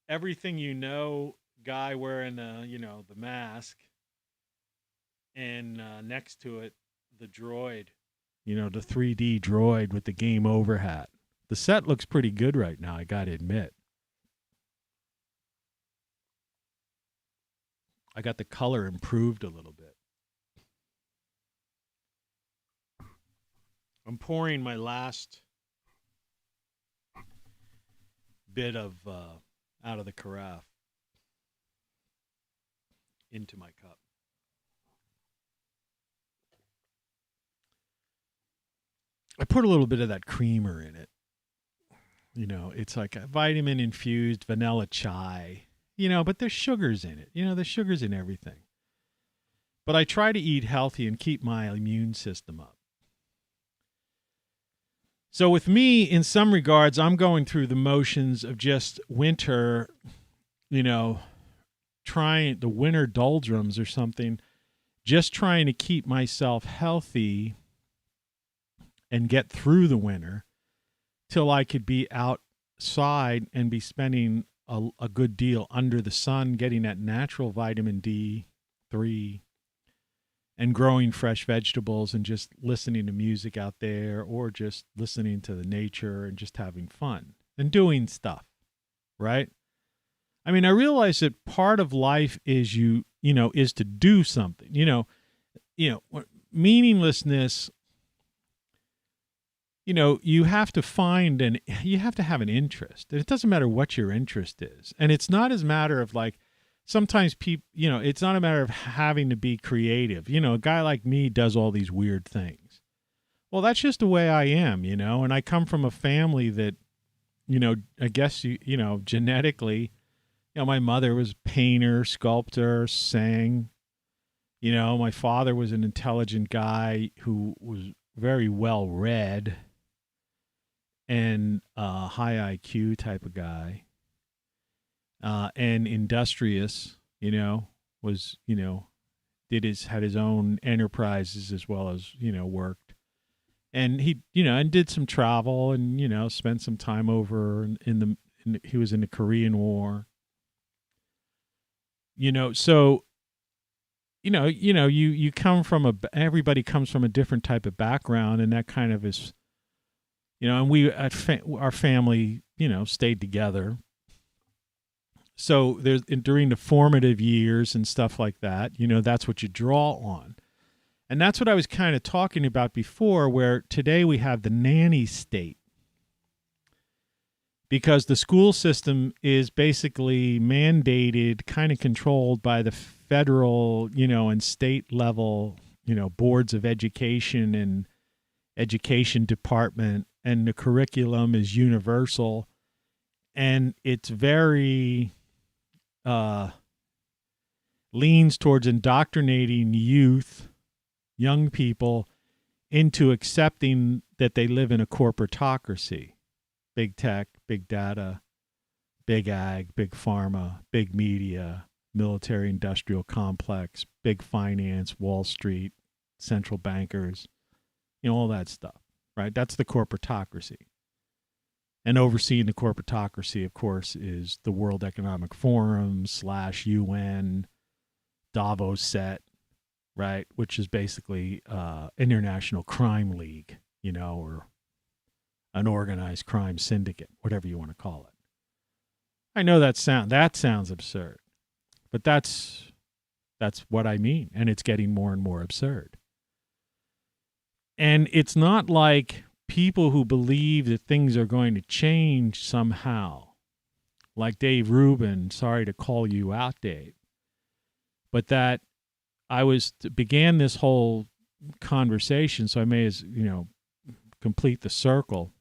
everything guy wearing the mask, and next to it the droid, the 3D droid with the game over hat. The set looks pretty good right now, I gotta admit. I got the color improved a little bit. I'm pouring my last bit of out of the carafe into my cup. I put a little bit of that creamer in it. It's like a vitamin infused vanilla chai, but there's sugars in it. There's sugars in everything. But I try to eat healthy and keep my immune system up. So with me, in some regards, I'm going through the motions of just winter, trying the winter doldrums or something, just trying to keep myself healthy and get through the winter till I could be outside and be spending a good deal under the sun, getting that natural vitamin D3 and growing fresh vegetables and just listening to music out there, or just listening to the nature and just having fun and doing stuff, right? I mean, I realize that part of life is is to do something, meaninglessness. You have to you have to have an interest. It doesn't matter what your interest is. And it's not as a matter of like, sometimes people, it's not a matter of having to be creative. A guy like me does all these weird things. Well, that's just the way I am, and I come from a family that, I guess, genetically, my mother was a painter, sculptor, sang. My father was an intelligent guy who was very well read and high IQ type of guy, and industrious, was, had his own enterprises as well as, worked. And he, and did some travel and, spent some time over he was in the Korean War. So, you come from everybody comes from a different type of background, and that kind of is, and we our family, stayed together. So during the formative years and stuff like that, that's what you draw on. And that's what I was kind of talking about before, where today we have the nanny state. Because the school system is basically mandated, kind of controlled by the federal, and state level, boards of education and education department, and the curriculum is universal, and it's very leans towards indoctrinating young people into accepting that they live in a corporatocracy. Big tech, big data, big ag, big pharma, big media, military industrial complex, big finance, Wall Street, central bankers, all that stuff, right? That's the corporatocracy. And overseeing the corporatocracy, of course, is the World Economic Forum / UN, Davos set, right? Which is basically international crime league, or an organized crime syndicate, whatever you want to call it. I know that sounds absurd, but that's what I mean, and it's getting more and more absurd. And it's not like people who believe that things are going to change somehow, like Dave Rubin. Sorry to call you out, Dave, but that began this whole conversation, so I may as complete the circle.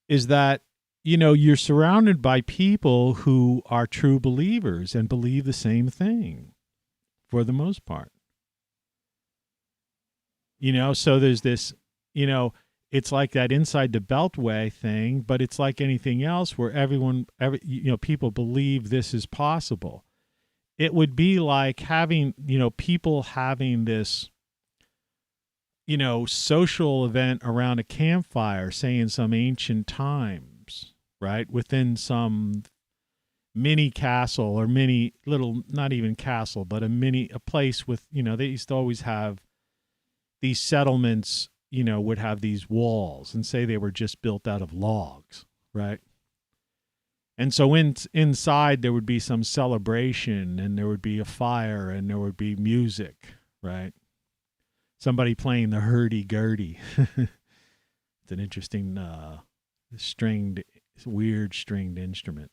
Is that, you're surrounded by people who are true believers and believe the same thing for the most part. So there's this, it's like that inside the beltway thing, but it's like anything else where people believe this is possible. It would be like having, people having this, social event around a campfire, say in some ancient times, right? Within some mini castle or mini little, not even castle, but a place with, they used to always have these settlements, would have these walls and say they were just built out of logs, right? And so inside there would be some celebration, and there would be a fire, and there would be music, right? Somebody playing the hurdy-gurdy. It's an interesting weird stringed instrument.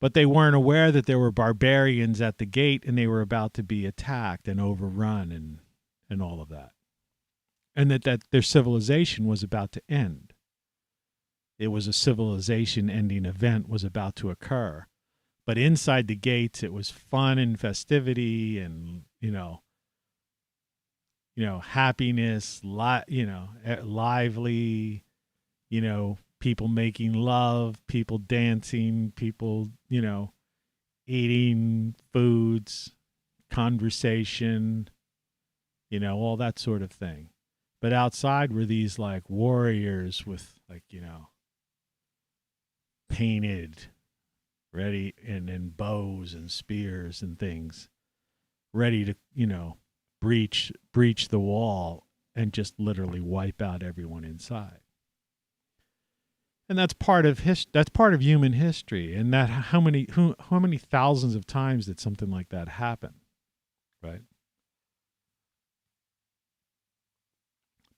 But they weren't aware that there were barbarians at the gate, and they were about to be attacked and overrun and all of that. And that their civilization was about to end. It was a civilization-ending event was about to occur. But inside the gates, it was fun and festivity and, happiness, lively, people making love, people dancing, people, eating foods, conversation, all that sort of thing. But outside were these like warriors with like, painted, ready, and bows and spears and things, ready to, breach the wall and just literally wipe out everyone inside. And that's part of human history. And that how many thousands of times did something like that happen, right?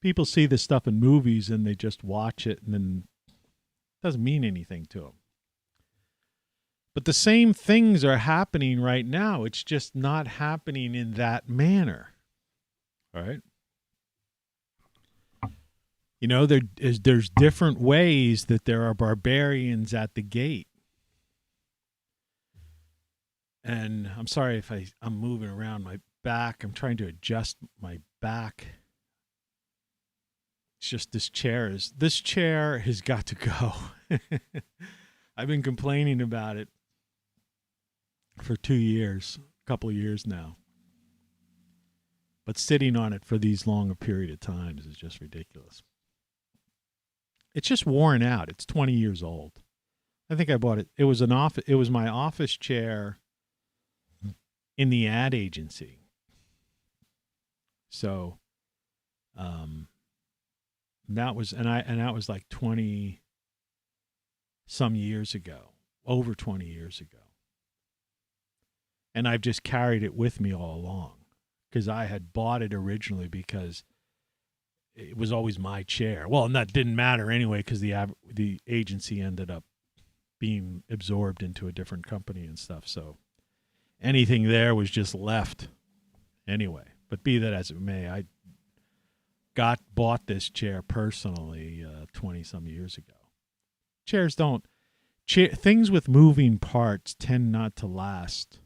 People see this stuff in movies and they just watch it and then it doesn't mean anything to them. But the same things are happening right now. It's just not happening in that manner, right? There's different ways that there are barbarians at the gate. And I'm sorry if I'm moving around my back. I'm trying to adjust my back. It's just this chair has got to go. I've been complaining about it for 2 years, a couple of years now. But sitting on it for these long a period of times is just ridiculous. It's just worn out. It's 20 years old. I think I bought it. It was my office chair in the ad agency. So, that was like 20 some years ago, over 20 years ago. And I've just carried it with me all along because I had bought it originally because it was always my chair. Well, and that didn't matter anyway because the agency ended up being absorbed into a different company and stuff. So anything there was just left anyway. But be that as it may, I bought this chair personally 20 some years ago. Things with moving parts tend not to last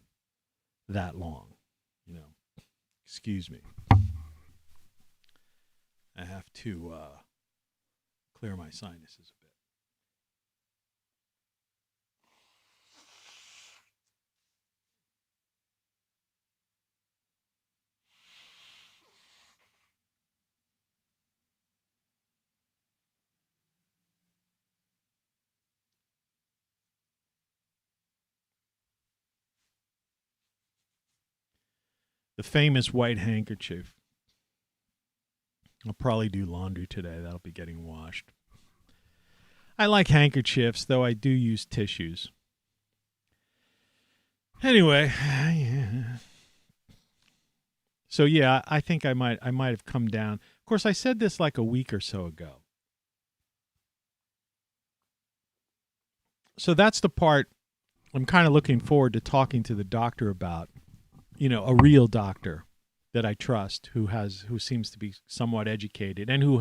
that long. Excuse me. I have to clear my sinuses a bit. The famous white handkerchief. I'll probably do laundry today. That'll be getting washed. I like handkerchiefs, though I do use tissues. Anyway, so yeah, I think I might have come down. Of course, I said this like a week or so ago. So that's the part I'm kind of looking forward to talking to the doctor about. A real doctor that I trust who seems to be somewhat educated and who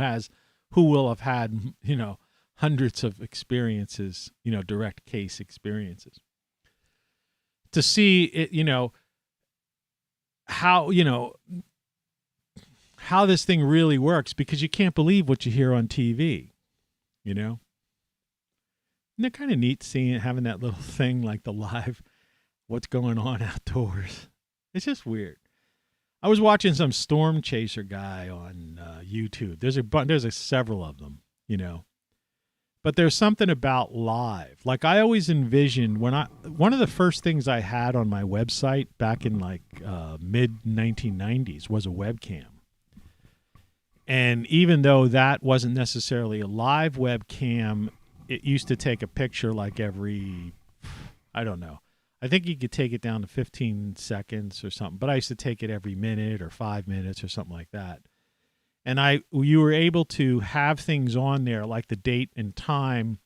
will have had, hundreds of experiences, direct case experiences. To see it, how this thing really works, because you can't believe what you hear on TV, And they're kind of neat having that little thing like the live, what's going on outdoors. It's just weird. I was watching some storm chaser guy on YouTube. There's several of them, But there's something about live. Like I always envisioned one of the first things I had on my website back in like mid 1990s was a webcam. And even though that wasn't necessarily a live webcam, it used to take a picture like every, I don't know. I think you could take it down to 15 seconds or something, but I used to take it every minute or 5 minutes or something like that. And you were able to have things on there like the date and time,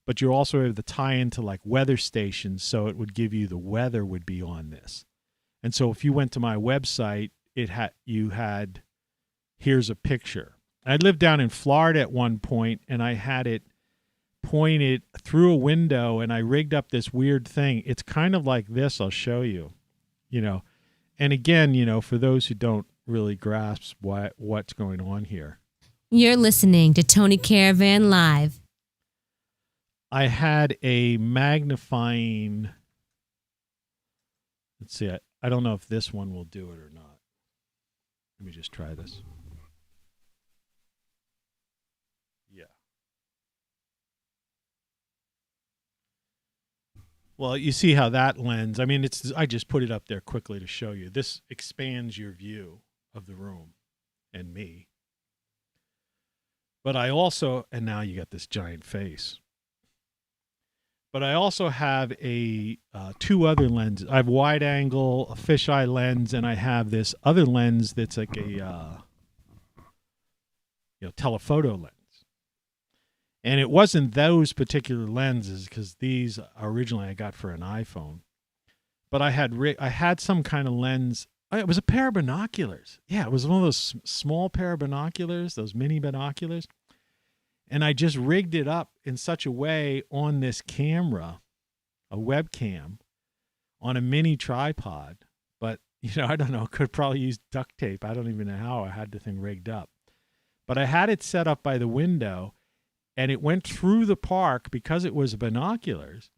but you also have the tie into like weather stations, so it would give you the weather would be on this. And so if you went to my website, you had here's a picture. I lived down in Florida at one point, and I had it pointed through a window, and I rigged up this weird thing. It's kind of like this. I'll show you, and again, for those who don't really grasp what's going on here. You're listening to Tony Caravan Live. I had a magnifying, let's see, I don't know if this one will do it or not. Let me just try this. Yeah. Well, you see how that lens, I mean, I just put it up there quickly to show you. This expands your view of the room and me. But I also, and now you got this giant face. But I also have two other lenses. I have wide angle, a fisheye lens, and I have this other lens that's like a telephoto lens. And it wasn't those particular lenses because these originally I got for an iPhone. But I had some kind of lens. It was a pair of binoculars. Yeah, it was one of those small pair of binoculars, those mini binoculars. And I just rigged it up in such a way on this camera, a webcam, on a mini tripod. But, I don't know, could probably use duct tape. I don't even know how I had the thing rigged up. But I had it set up by the window, and it went through the park because it was binoculars.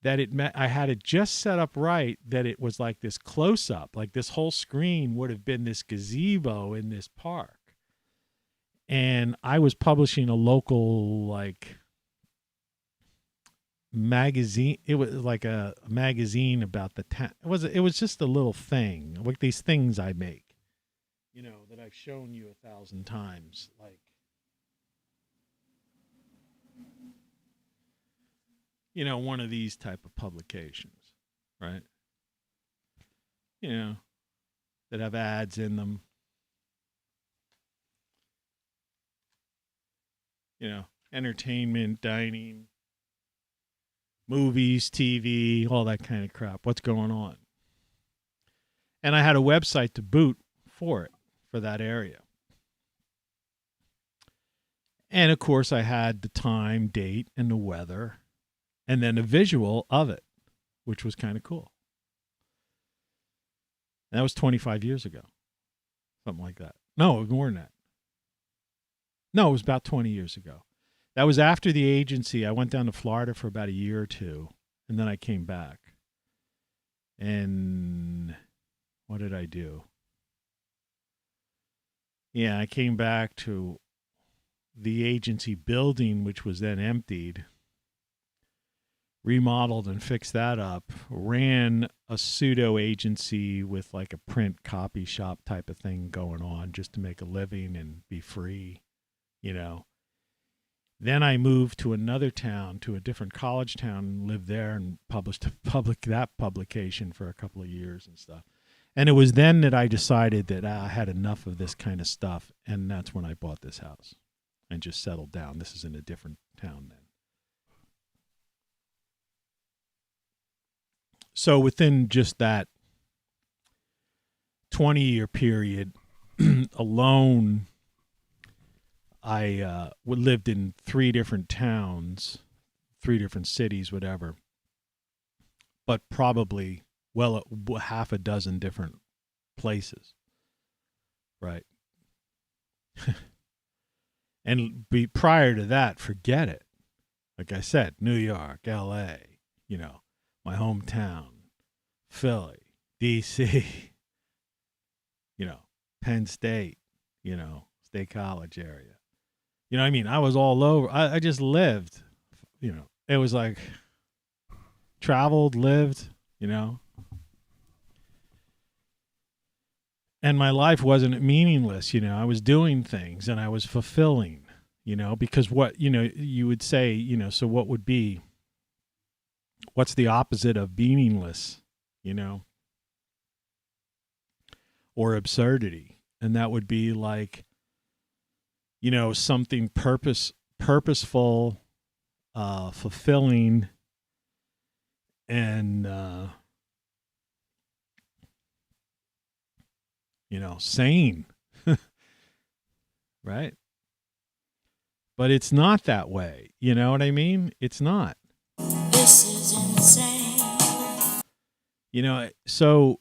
I had it just set up right that it was like this close-up, like this whole screen would have been this gazebo in this park. And I was publishing a local magazine. It was like a magazine about the town. It was just a little thing, like these things I make, that I've shown you 1,000 times, like. One of these type of publications, right? That have ads in them. Entertainment, dining, movies, TV, all that kind of crap. What's going on? And I had a website to boot for that area. And of course, I had the time, date, and the weather, and then a visual of it, which was kind of cool. And that was 25 years ago, something like that. No, more than that. No, it was about 20 years ago. That was after the agency. I went down to Florida for about a year or two, and then I came back. And what did I do? Yeah, I came back to the agency building, which was then emptied, remodeled and fixed that up, ran a pseudo agency with like a print copy shop type of thing going on just to make a living and be free. Then I moved to another town, to a different college town, and lived there and published that publication for a couple of years and stuff. And it was then that I decided that I had enough of this kind of stuff, and that's when I bought this house and just settled down. This is in a different town then. So within just that 20-year period alone, I lived in 3 different towns, 3 different cities, whatever, but probably, half a dozen different places, right? And prior to that, forget it. Like I said, New York, L.A., my hometown, Philly, D.C., Penn State, State College area. You know what I mean? I was all over. I just lived, it was like traveled, lived, And my life wasn't meaningless, I was doing things and I was fulfilling, because what, you would say, so what would be, what's the opposite of meaningless, or absurdity? And that would be like, something purposeful, fulfilling, and, sane, right? But it's not that way. You know what I mean? It's not. This is insane. So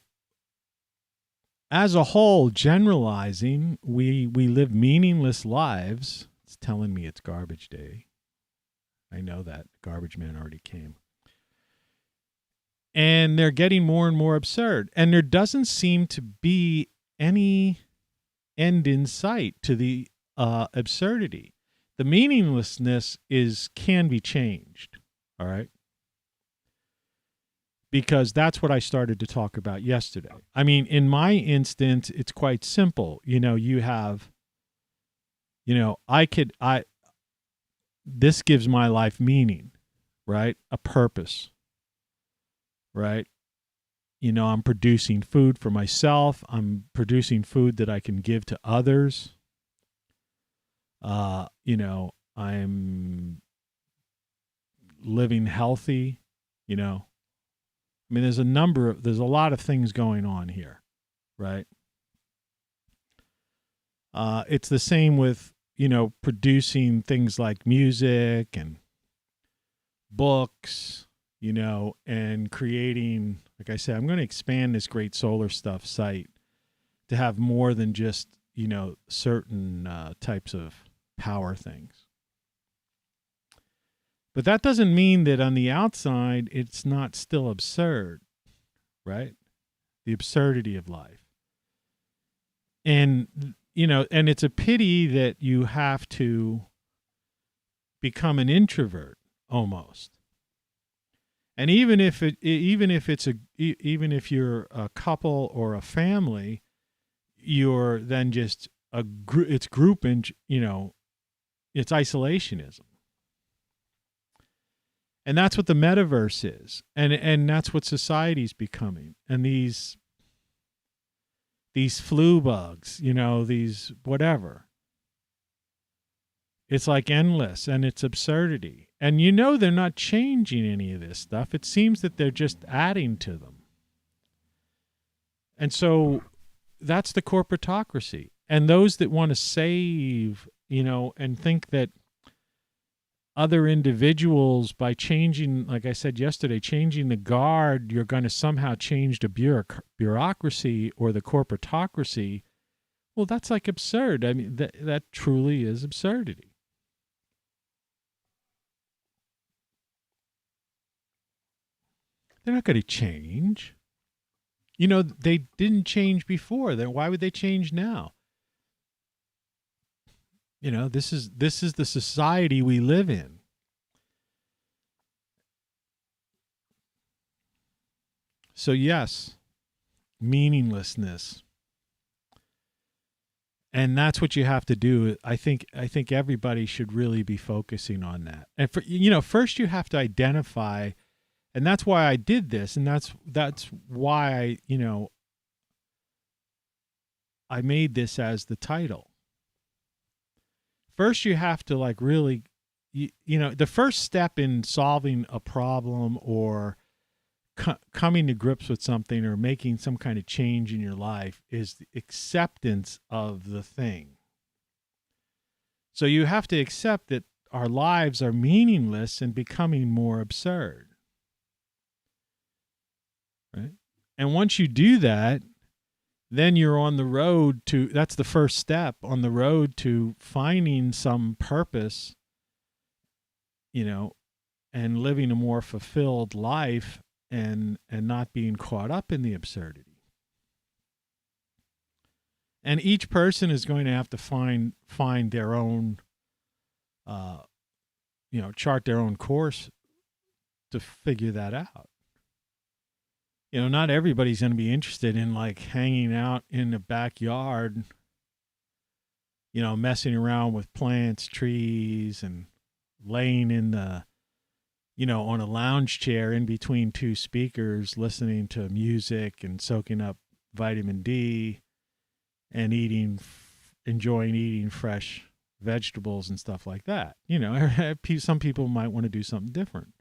as a whole, generalizing, we live meaningless lives. It's telling me it's garbage day. I know that. Garbage man already came. And they're getting more and more absurd. And there doesn't seem to be any end in sight to the absurdity. The meaninglessness can be changed, all right? Because that's what I started to talk about yesterday. I mean, in my instance, it's quite simple. You have, this gives my life meaning, right? A purpose, right? I'm producing food for myself. I'm producing food that I can give to others. I'm living healthy, I mean, there's a lot of things going on here, right? It's the same with, producing things like music and books, and creating, like I said, I'm going to expand this Great Solar Stuff site to have more than just, certain types of power things. But that doesn't mean that on the outside, it's not still absurd, right? The absurdity of life. And, and it's a pity that you have to become an introvert almost. And even if you're a couple or a family, you're then just it's group and, it's isolationism. And that's what the metaverse is. And that's what society's becoming. And these flu bugs, these whatever. It's like endless and it's absurdity. And they're not changing any of this stuff. It seems that they're just adding to them. And so that's the corporatocracy. And those that want to save, and think that other individuals, by changing, like I said yesterday, changing the guard, you're going to somehow change the bureaucracy or the corporatocracy. Well, that's like absurd. I mean, that truly is absurdity. They're not going to change. They didn't change before. Then why would they change now? This is the society we live in. So yes, meaninglessness. And that's what you have to do. I think everybody should really be focusing on that. And first you have to identify, and that's why I did this, and that's why I made this as the title. First, you have to really, the first step in solving a problem or coming to grips with something or making some kind of change in your life is the acceptance of the thing. So you have to accept that our lives are meaningless and becoming more absurd. Right? And once you do that, then you're on the road to, that's the first step on the road to finding some purpose, and living a more fulfilled life and not being caught up in the absurdity. And each person is going to have to find their own, chart their own course to figure that out. Not everybody's going to be interested in hanging out in the backyard, messing around with plants, trees, and laying in the, on a lounge chair in between two speakers, listening to music and soaking up vitamin D and enjoying eating fresh vegetables and stuff like that. Some people might want to do something different.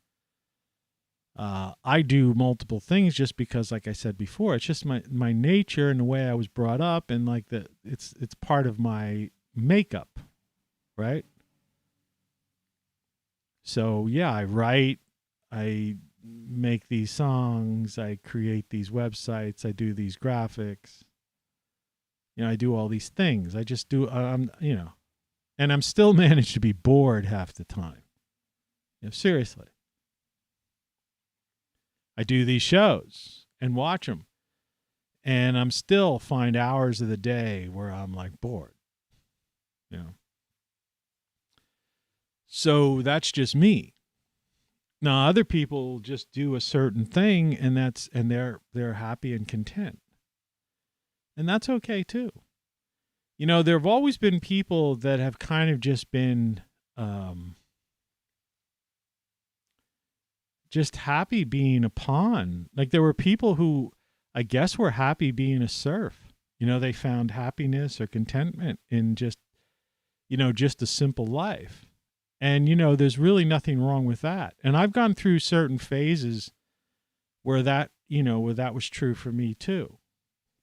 I do multiple things just because, like I said before, it's just my nature and the way I was brought up, and it's part of my makeup, right? So yeah, I write, I make these songs, I create these websites, I do these graphics. I do all these things. I just do, and I'm still managed to be bored half the time. Seriously. I do these shows and watch them. And I'm still find hours of the day where I'm like bored. You know. So that's just me. Now other people just do a certain thing and they're happy and content. And that's okay too. You know, there have always been people that have kind of just been just happy being a pawn. Like there were people who I guess were happy being a serf. You know, they found happiness or contentment in just, you know, just a simple life. And, you know, there's really nothing wrong with that. And I've gone through certain phases where that, you know, where that was true for me too.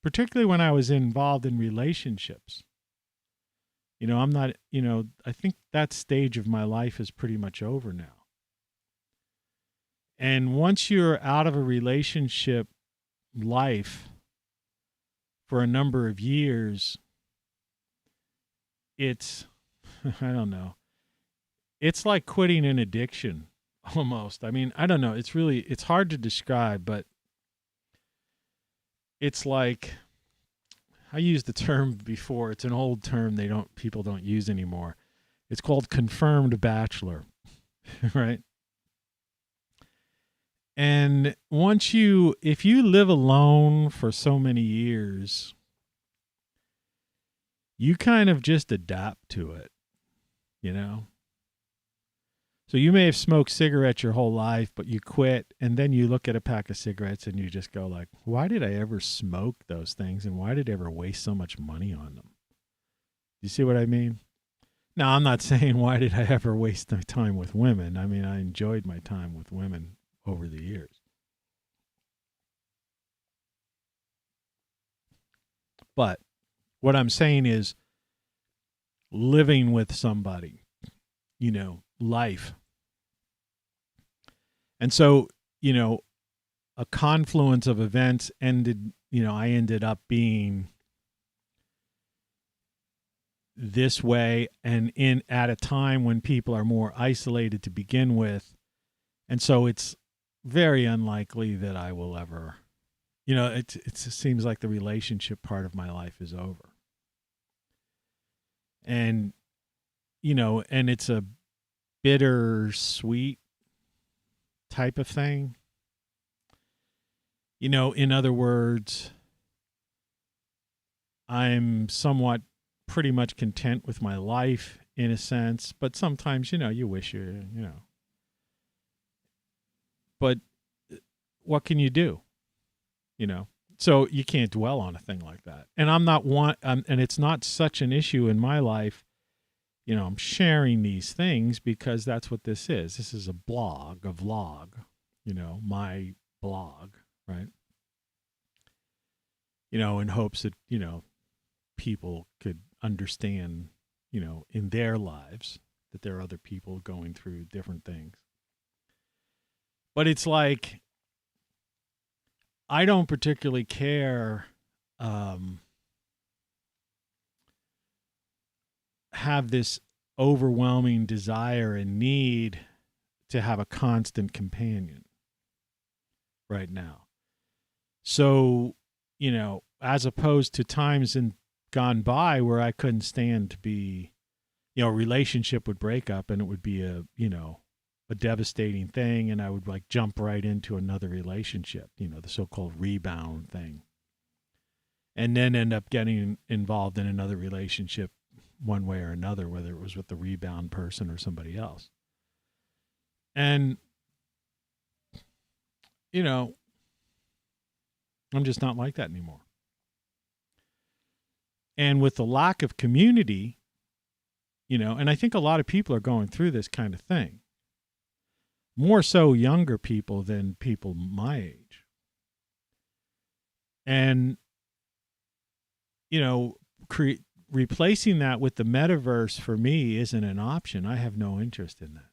Particularly when I was involved in relationships. You know, I'm not, you know, I think that stage of my life is pretty much over now. And once you're out of a relationship life for a number of years, it's, I don't know, it's like quitting an addiction almost. I mean, I don't know. It's hard to describe, but it's like, I used the term before. It's an old term people don't use anymore. It's called confirmed bachelor, right? And if you live alone for so many years, you kind of just adapt to it, you know? So you may have smoked cigarettes your whole life, but you quit, and then you look at a pack of cigarettes and you just go like, why did I ever smoke those things, and why did I ever waste so much money on them? You see what I mean? Now, I'm not saying why did I ever waste my time with women. I mean, I enjoyed my time with women over the years. But what I'm saying is living with somebody, you know, life. And so, you know, a confluence of events ended, you know, I ended up being this way and at a time when people are more isolated to begin with. And so it's very unlikely that I will ever, you know, it seems like the relationship part of my life is over. And, you know, and it's a bittersweet type of thing. You know, in other words, I'm somewhat pretty much content with my life in a sense, but sometimes, you know, you wish you know. But what can you do? You know, so you can't dwell on a thing like that. And and it's not such an issue in my life. You know, I'm sharing these things because that's what this is. This is a vlog, you know, my blog, right? You know, in hopes that, you know, people could understand, you know, in their lives that there are other people going through different things. But it's like, I don't particularly care, have this overwhelming desire and need to have a constant companion right now. So, you know, as opposed to times gone by where I couldn't stand to be, you know, a relationship would break up and it would be a devastating thing, and I would like jump right into another relationship, you know, the so-called rebound thing, and then end up getting involved in another relationship one way or another, whether it was with the rebound person or somebody else. And, you know, I'm just not like that anymore. And with the lack of community, you know, and I think a lot of people are going through this kind of thing. More so younger people than people my age. And, you know, replacing that with the metaverse for me isn't an option. I have no interest in that.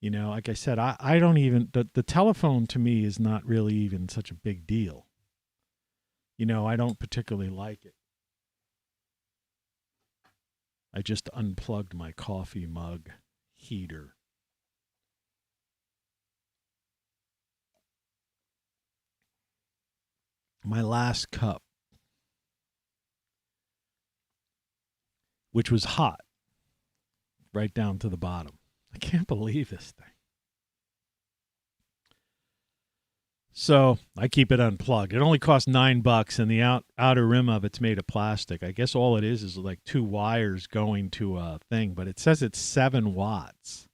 You know, like I said, I don't even, the telephone to me is not really even such a big deal. You know, I don't particularly like it. I just unplugged my coffee mug heater. my last cup, which was hot, right down to the bottom. I can't believe this thing. So I keep it unplugged. It only costs $9, and the outer rim of it's made of plastic. I guess all it is like 2 wires going to a thing, but it says it's 7 watts.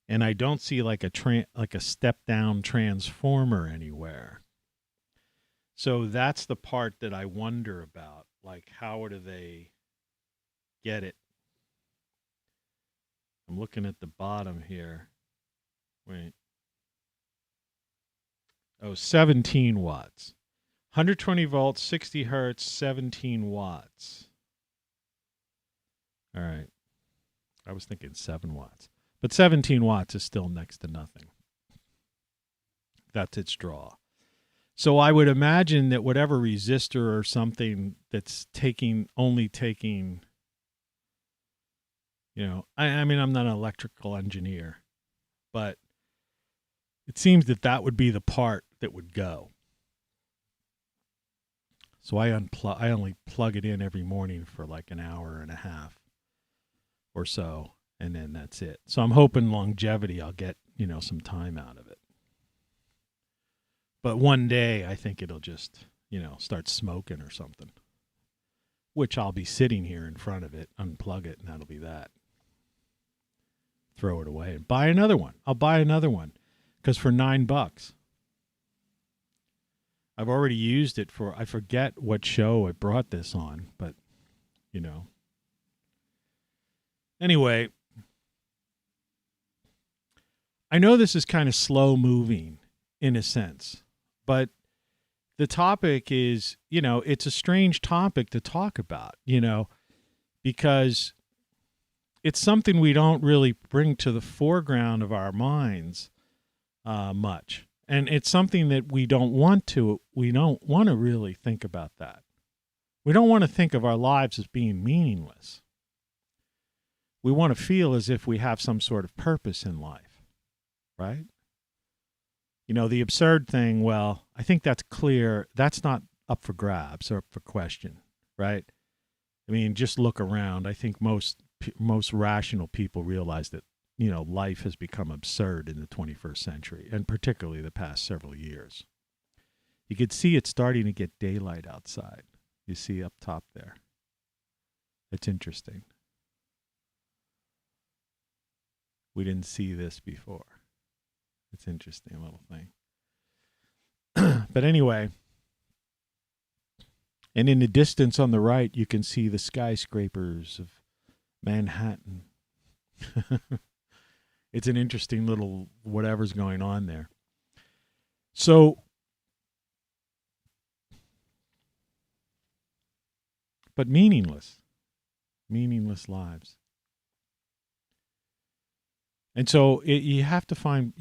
And I don't see like a step down transformer anywhere. So that's the part that I wonder about. Like, how do they get it? I'm looking at the bottom here. Wait. Oh, 17 watts. 120 volts, 60 hertz, 17 watts. All right. I was thinking 7 watts. But 17 watts is still next to nothing. That's its draw. So I would imagine that whatever resistor or something that's only taking, I mean, I'm not an electrical engineer, but it seems that would be the part that would go. So I only plug it in every morning for like an hour and a half or so, and then that's it. So I'm hoping longevity, I'll get, some time out of it. But one day I think it'll just, start smoking or something, which I'll be sitting here in front of it, unplug it, and that'll be that. Throw it away and buy another one. I'll buy another one because for $9, I've already used it for, I forget what show I brought this on, but, Anyway, I know this is kind of slow moving in a sense, but the topic is, it's a strange topic to talk about, because it's something we don't really bring to the foreground of our minds much. And it's something that we don't want to really think about that. We don't want to think of our lives as being meaningless. We want to feel as if we have some sort of purpose in life, right? The absurd thing, well, I think that's clear. That's not up for grabs or up for question, right? I mean, just look around. I think most rational people realize that, life has become absurd in the 21st century, and particularly the past several years. You could see it starting to get daylight outside. You see up top there. It's interesting. We didn't see this before. It's an interesting little thing. But anyway, and in the distance on the right, you can see the skyscrapers of Manhattan. It's an interesting little whatever's going on there. So, but meaningless lives. And so you have to find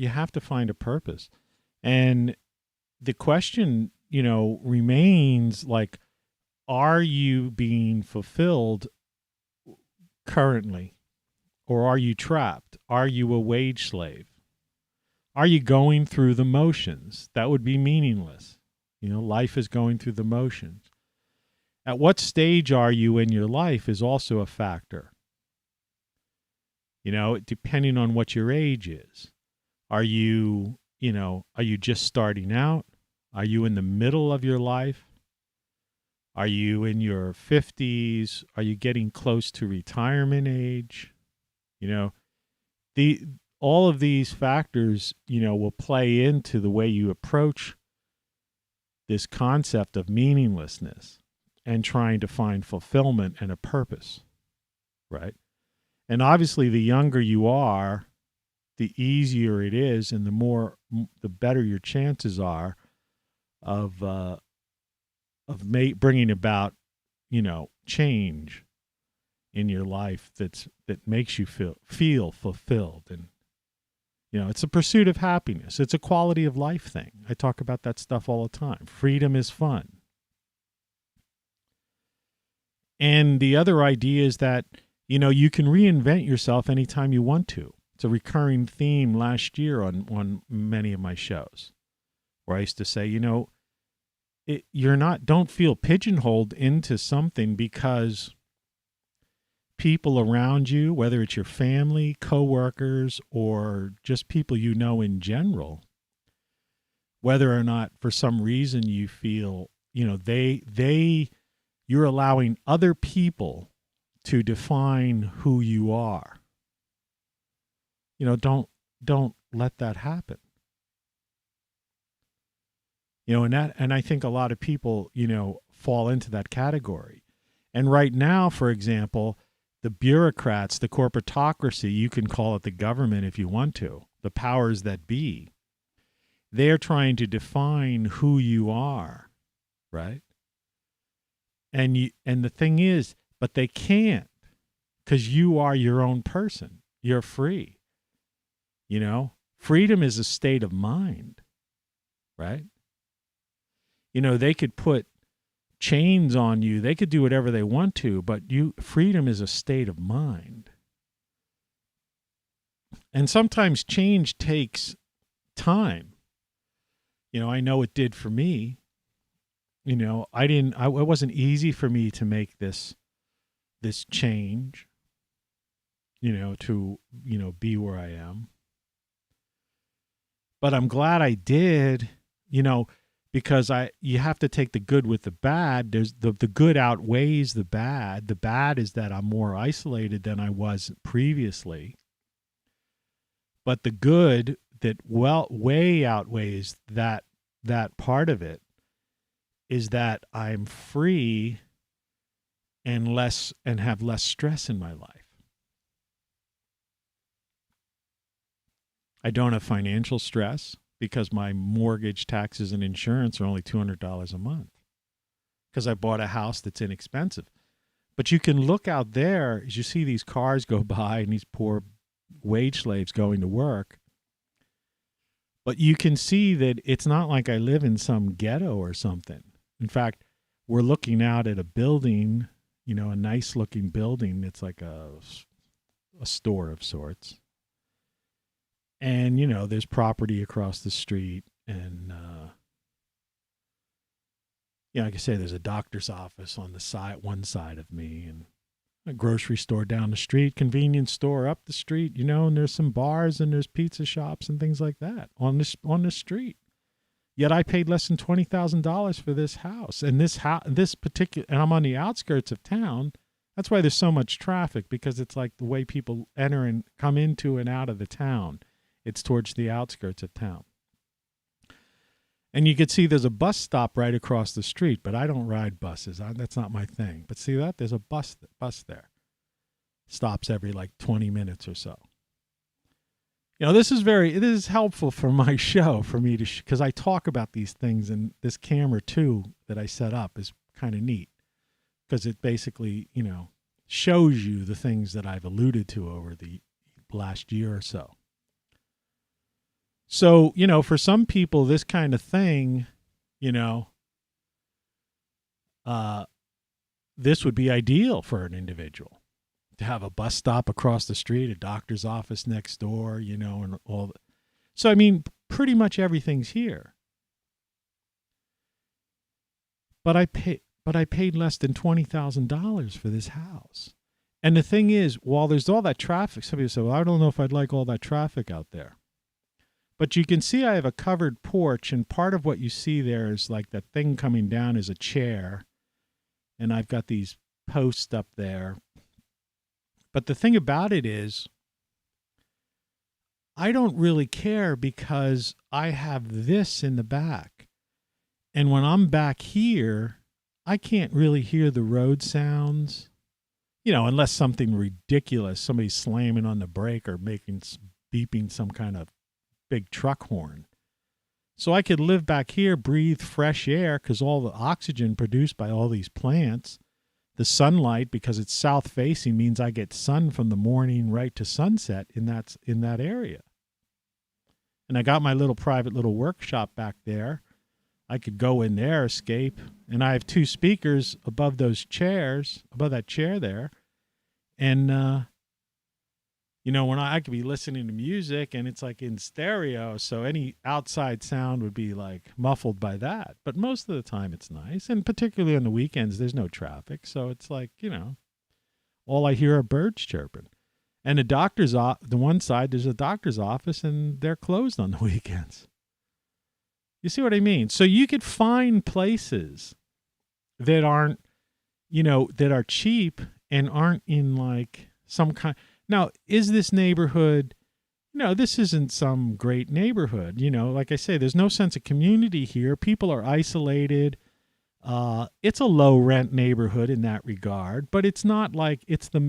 a purpose. And the question, remains like, are you being fulfilled currently? Or are you trapped? Are you a wage slave? Are you going through the motions? That would be meaningless. Life is going through the motions. At what stage are you in your life is also a factor. Depending on what your age is. Are you just starting out? Are you in the middle of your life? Are you in your 50s? Are you getting close to retirement age? All of these factors, will play into the way you approach this concept of meaninglessness and trying to find fulfillment and a purpose, right? And obviously, the younger you are, the easier it is, and the better your chances are of bringing about, change in your life that makes you feel fulfilled. And it's a pursuit of happiness. It's a quality of life thing. I talk about that stuff all the time. Freedom is fun. And the other idea is that you can reinvent yourself anytime you want to. It's a recurring theme last year on many of my shows, where I used to say, don't feel pigeonholed into something because people around you, whether it's your family, coworkers, or just people you know in general, whether or not for some reason you feel, you're allowing other people to define who you are. Don't let that happen. And I think a lot of people, fall into that category. And right now, for example, the bureaucrats, the corporatocracy, you can call it the government if you want to, the powers that be, they're trying to define who you are, right? And the thing is, but they can't, because you are your own person. You're free. Freedom is a state of mind, right? They could put chains on you. They could do whatever they want to, but freedom is a state of mind. And sometimes change takes time. I know it did for me. It wasn't easy for me to make this change, to, be where I am. But I'm glad I did, because you have to take the good with the bad. There's the good outweighs the bad. The bad is that I'm more isolated than I was previously. But the good that way outweighs that part of it is that I'm free and have less stress in my life. I don't have financial stress because my mortgage, taxes, and insurance are only $200 a month because I bought a house that's inexpensive. But you can look out there as you see these cars go by and these poor wage slaves going to work. But you can see that it's not like I live in some ghetto or something. In fact, we're looking out at a building, a nice looking building. It's like a store of sorts. And, there's property across the street. And, like I say, there's a doctor's office on one side of me, and a grocery store down the street, convenience store up the street, and there's some bars and there's pizza shops and things like that on the street. Yet I paid less than $20,000 for this house. And and I'm on the outskirts of town. That's why there's so much traffic, because it's like the way people enter and come into and out of the town. It's towards the outskirts of town. And you could see there's a bus stop right across the street, but I don't ride buses. That's not my thing. But see that? There's a bus there. Stops every like 20 minutes or so. This is helpful for my show, for me to, because I talk about these things, and this camera too that I set up is kind of neat, because it basically, shows you the things that I've alluded to over the last year or so. So, for some people, this kind of thing, this would be ideal for an individual to have a bus stop across the street, a doctor's office next door, and all. So, pretty much everything's here. But I paid less than $20,000 for this house. And the thing is, while there's all that traffic, some people say, well, I don't know if I'd like all that traffic out there. But you can see I have a covered porch, and part of what you see there is like that thing coming down is a chair, and I've got these posts up there. But the thing about it is, I don't really care, because I have this in the back. And when I'm back here, I can't really hear the road sounds, unless something ridiculous, somebody slamming on the brake or beeping some kind of big truck horn. So I could live back here, breathe fresh air, because all the oxygen produced by all these plants, the sunlight, because it's south facing, means I get sun from the morning right to sunset in that area. And I got my little private little workshop back there. I could go in there, escape, and I have two speakers above that chair there. And When I could be listening to music and it's like in stereo, so any outside sound would be like muffled by that. But most of the time it's nice, and particularly on the weekends, there's no traffic, so it's like, all I hear are birds chirping. And the one side, there's a doctor's office, and they're closed on the weekends. You see what I mean? So you could find places that aren't, that are cheap and aren't in like some kind. Now, is this neighborhood, this isn't some great neighborhood. Like I say, there's no sense of community here. People are isolated. It's a low rent neighborhood in that regard, but it's not like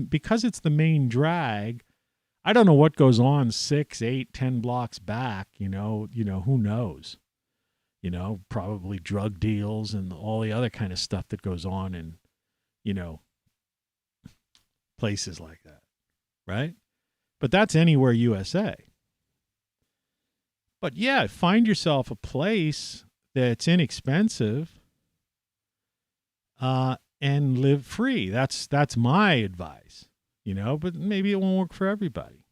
because it's the main drag. I don't know what goes on 6, 8, 10 blocks back, who knows? Probably drug deals and all the other kind of stuff that goes on in, places like that. Right? But that's anywhere USA. But yeah, find yourself a place that's inexpensive and live free. That's my advice, but maybe it won't work for everybody.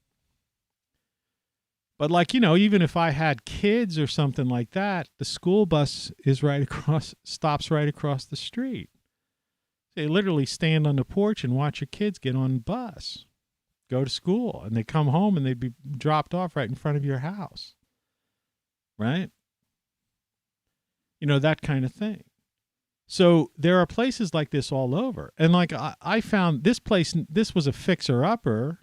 But like, even if I had kids or something like that, the school bus is stops right across the street. They literally stand on the porch and watch your kids get on the bus, go to school, and they come home and they'd be dropped off right in front of your house. Right? That kind of thing. So there are places like this all over. And like I found this place, this was a fixer-upper,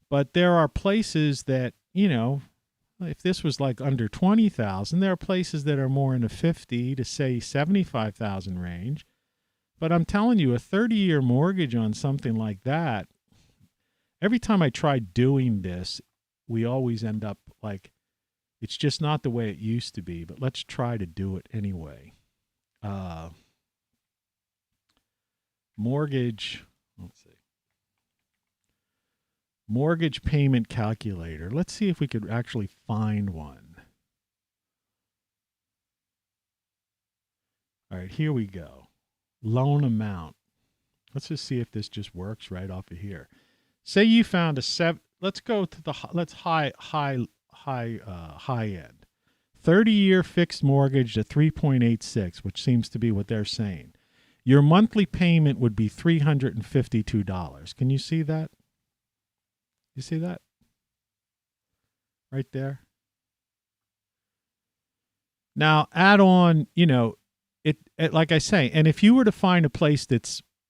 but there are places that, if this was like under 20,000, there are places that are more in the 50 to say 75,000 range. But I'm telling you, a 30-year mortgage on something like that, every time I try doing this, we always end up like, it's just not the way it used to be, but let's try to do it anyway. Mortgage, let's see. Mortgage payment calculator. Let's see if we could actually find one. All right, here we go. Loan amount. Let's just see if this just works right off of here. Say you found let's go to the high end. 30-year fixed mortgage to 3.86, which seems to be what they're saying. Your monthly payment would be $352. Can you see that? You see that? Right there. Now, add on, it like I say, and if you were to find a place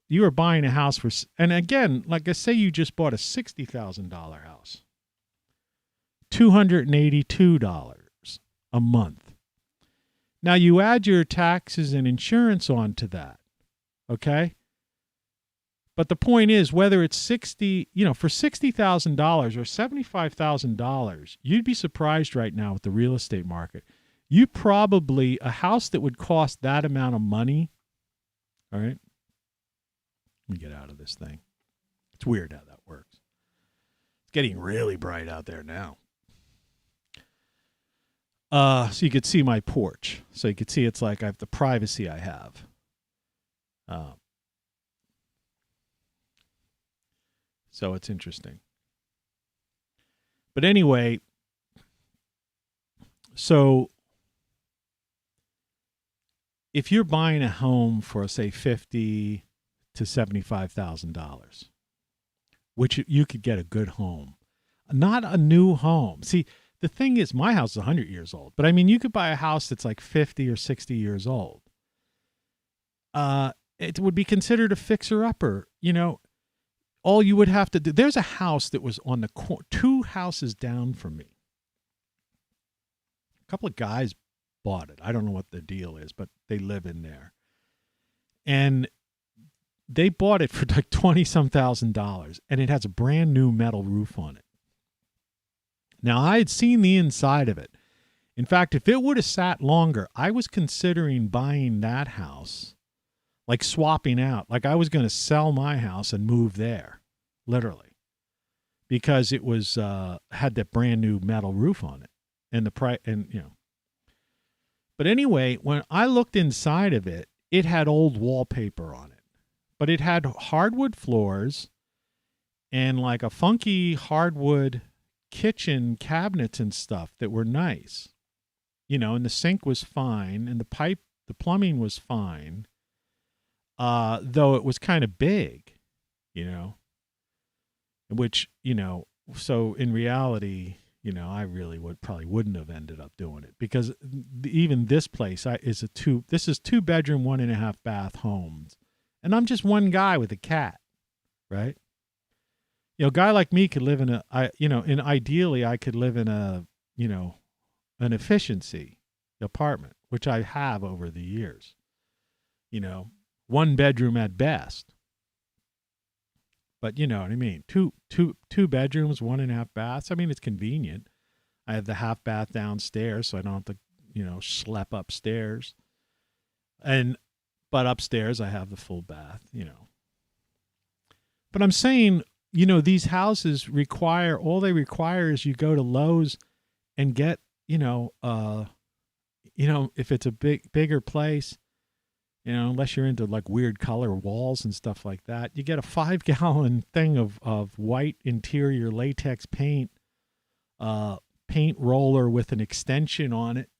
you were buying a house for, and again, like I say, you just bought a $60,000 house, $282 a month. Now you add your taxes and insurance onto that, okay? But the point is, whether it's for $60,000 or $75,000, you'd be surprised right now with the real estate market. A house that would cost that amount of money, all right? Let me get out of this thing. It's weird how that works. It's getting really bright out there now. So you could see my porch. So you could see it's like I have the privacy I have. So it's interesting. But anyway, so if you're buying a home for, say, $50,000 to $75,000, which you could get a good home, not a new home. See, the thing is, my house is 100 years old, but I mean, you could buy a house that's like 50 or 60 years old. It would be considered a fixer-upper. All you would have to do, there's a house that was on the corner, 2 houses down from me. A couple of guys bought it. I don't know what the deal is, but they live in there. And they bought it for like $20-some thousand, and it has a brand new metal roof on it. Now, I had seen the inside of it. In fact, if it would have sat longer, I was considering buying that house, like swapping out. Like I was going to sell my house and move there, literally, because it was had that brand new metal roof on it, and But anyway, when I looked inside of it, it had old wallpaper on it, but it had hardwood floors. and like a funky hardwood kitchen cabinets and stuff that were nice, and the sink was fine, and the plumbing was fine, though it was kind of big, which, so in reality, I really wouldn't have ended up doing it, because even this place this is 2-bedroom, 1.5 bath homes, and I'm just one guy with a cat, right? A guy like me could live in ideally I could live in an efficiency apartment, which I have over the years, 1 bedroom at best. But you know what I mean? Two bedrooms, 1.5 baths. I mean, it's convenient. I have the half bath downstairs, so I don't have to, schlep upstairs. But upstairs I have the full bath, But I'm saying, these houses all they require is you go to Lowe's and get, if it's a bigger place, unless you're into like weird color walls and stuff like that, you get a 5-gallon thing of white interior latex paint roller with an extension on it,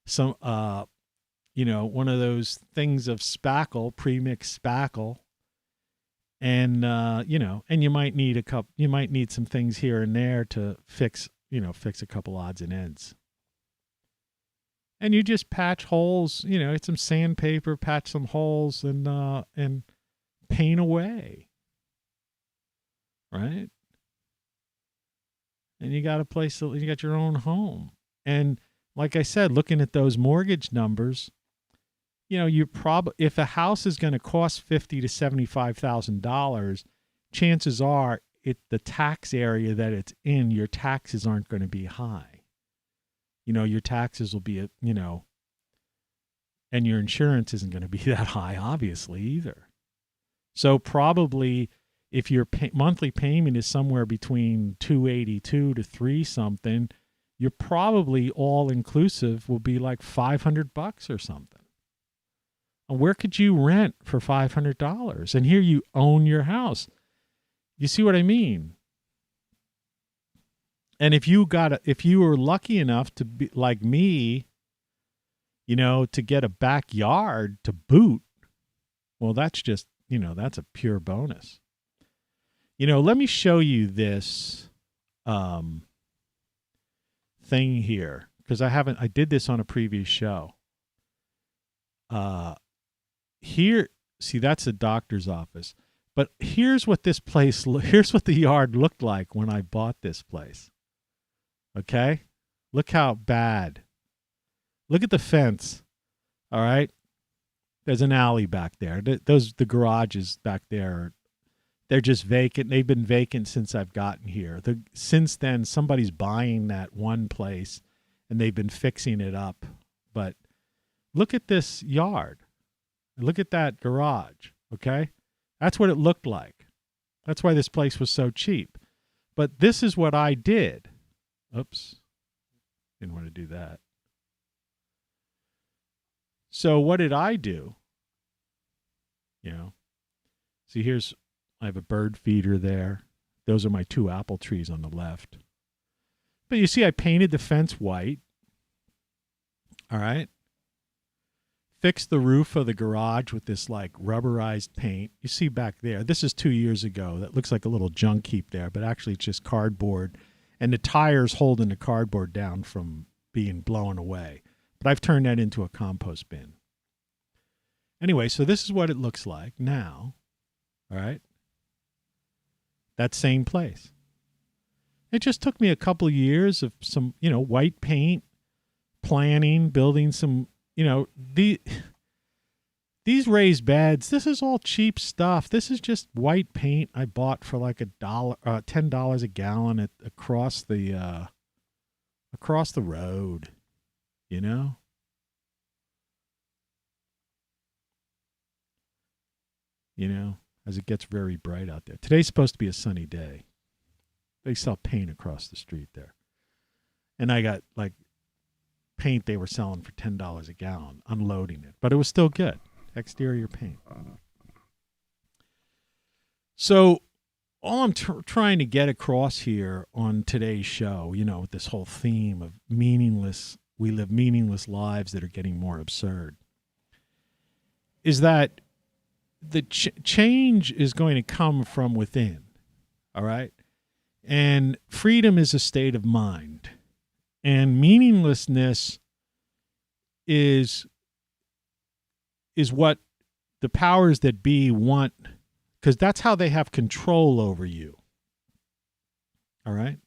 some, one of those things of spackle, pre-mixed spackle. And, and you might need some things here and there to fix a couple odds and ends. And you just patch holes, get some sandpaper, patch some holes, and paint away. Right? And you got you got your own home. And like I said, looking at those mortgage numbers, if a house is going to cost $50,000 to $75,000, chances are the tax area that it's in, your taxes aren't going to be high. Your taxes will be, and your insurance isn't going to be that high, obviously, either. So probably if your monthly payment is somewhere between $282 to $3 something, you're probably all inclusive will be like $500 or something. And where could you rent for $500? And here you own your house. You see what I mean? And if you were lucky enough to be like me, to get a backyard to boot, well, that's just, that's a pure bonus. Let me show you this thing here, because I did this on a previous show. Here, see, that's a doctor's office. But here's what here's what the yard looked like when I bought this place. Okay? Look how bad. Look at the fence. All right? There's an alley back there. The garages back there, they're just vacant. They've been vacant since I've gotten here. Since then, somebody's buying that one place, and they've been fixing it up. But look at this yard. Look at that garage, okay? That's what it looked like. That's why this place was so cheap. But this is what I did. Oops. Didn't want to do that. So what did I do? See, I have a bird feeder there. Those are my 2 apple trees on the left. But you see, I painted the fence white. All right? Fixed the roof of the garage with this like rubberized paint. You see back there, this is 2 years ago. That looks like a little junk heap there, but actually it's just cardboard. And the tire's holding the cardboard down from being blown away. But I've turned that into a compost bin. Anyway, so this is what it looks like now. All right? That same place. It just took me a couple of years of some, white paint, planning, building some, these raised beds, this is all cheap stuff. This is just white paint I bought for like $10 a gallon across the road, as it gets very bright out there. Today's supposed to be a sunny day. They sell paint across the street there. And I got like paint they were selling for $10 a gallon, unloading it. But it was still good. Exterior paint. So all I'm trying to get across here on today's show, with this whole theme of meaningless, we live meaningless lives that are getting more absurd, is that the change is going to come from within. All right. And freedom is a state of mind. And meaninglessness is what the powers that be want, because that's how they have control over you. All right?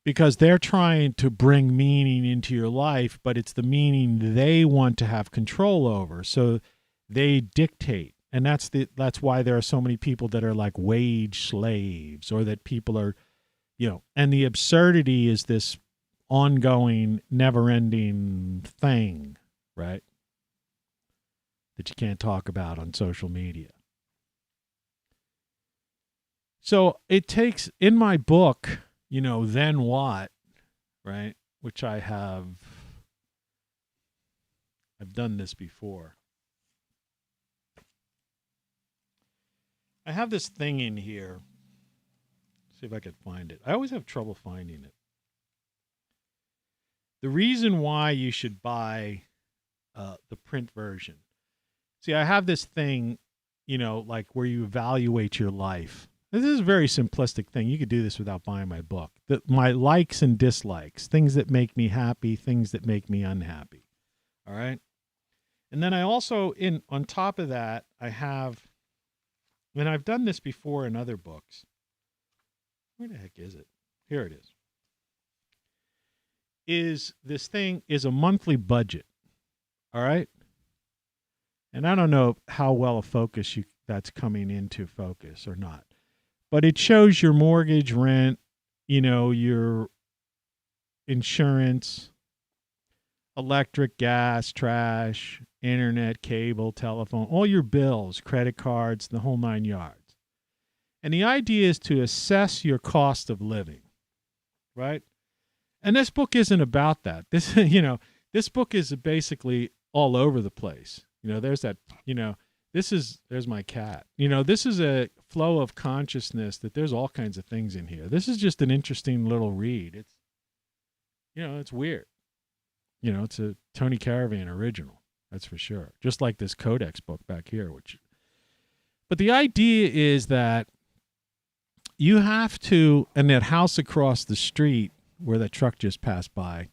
Because they're trying to bring meaning into your life, but it's the meaning they want to have control over. So they dictate. And that's why there are so many people that are like wage slaves, or that people are, and the absurdity is this ongoing, never-ending thing, right? That you can't talk about on social media. So it takes, in my book, Then What, right? Which I've done this before. I have this thing in here. See if I could find it. I always have trouble finding it. The reason why you should buy the print version. See, I have this thing, like where you evaluate your life. This is a very simplistic thing. You could do this without buying my book. My likes and dislikes, things that make me happy, things that make me unhappy. All right? And then I also, on top of that, I have, and I've done this before in other books. Where the heck is it? Here it is. This thing is a monthly budget. All right? And I don't know how well a focus that's coming into focus or not. But it shows your mortgage, rent, your insurance, electric, gas, trash, internet, cable, telephone, all your bills, credit cards, the whole 9 yards. And the idea is to assess your cost of living, right? And this book isn't about that. This book is basically all over the place. There's that, there's my cat. This is a flow of consciousness that there's all kinds of things in here. This is just an interesting little read. It's, it's weird. It's a Tony Caravan original. That's for sure. Just like this Codex book back here, but the idea is that you have to, and that house across the street where that truck just passed by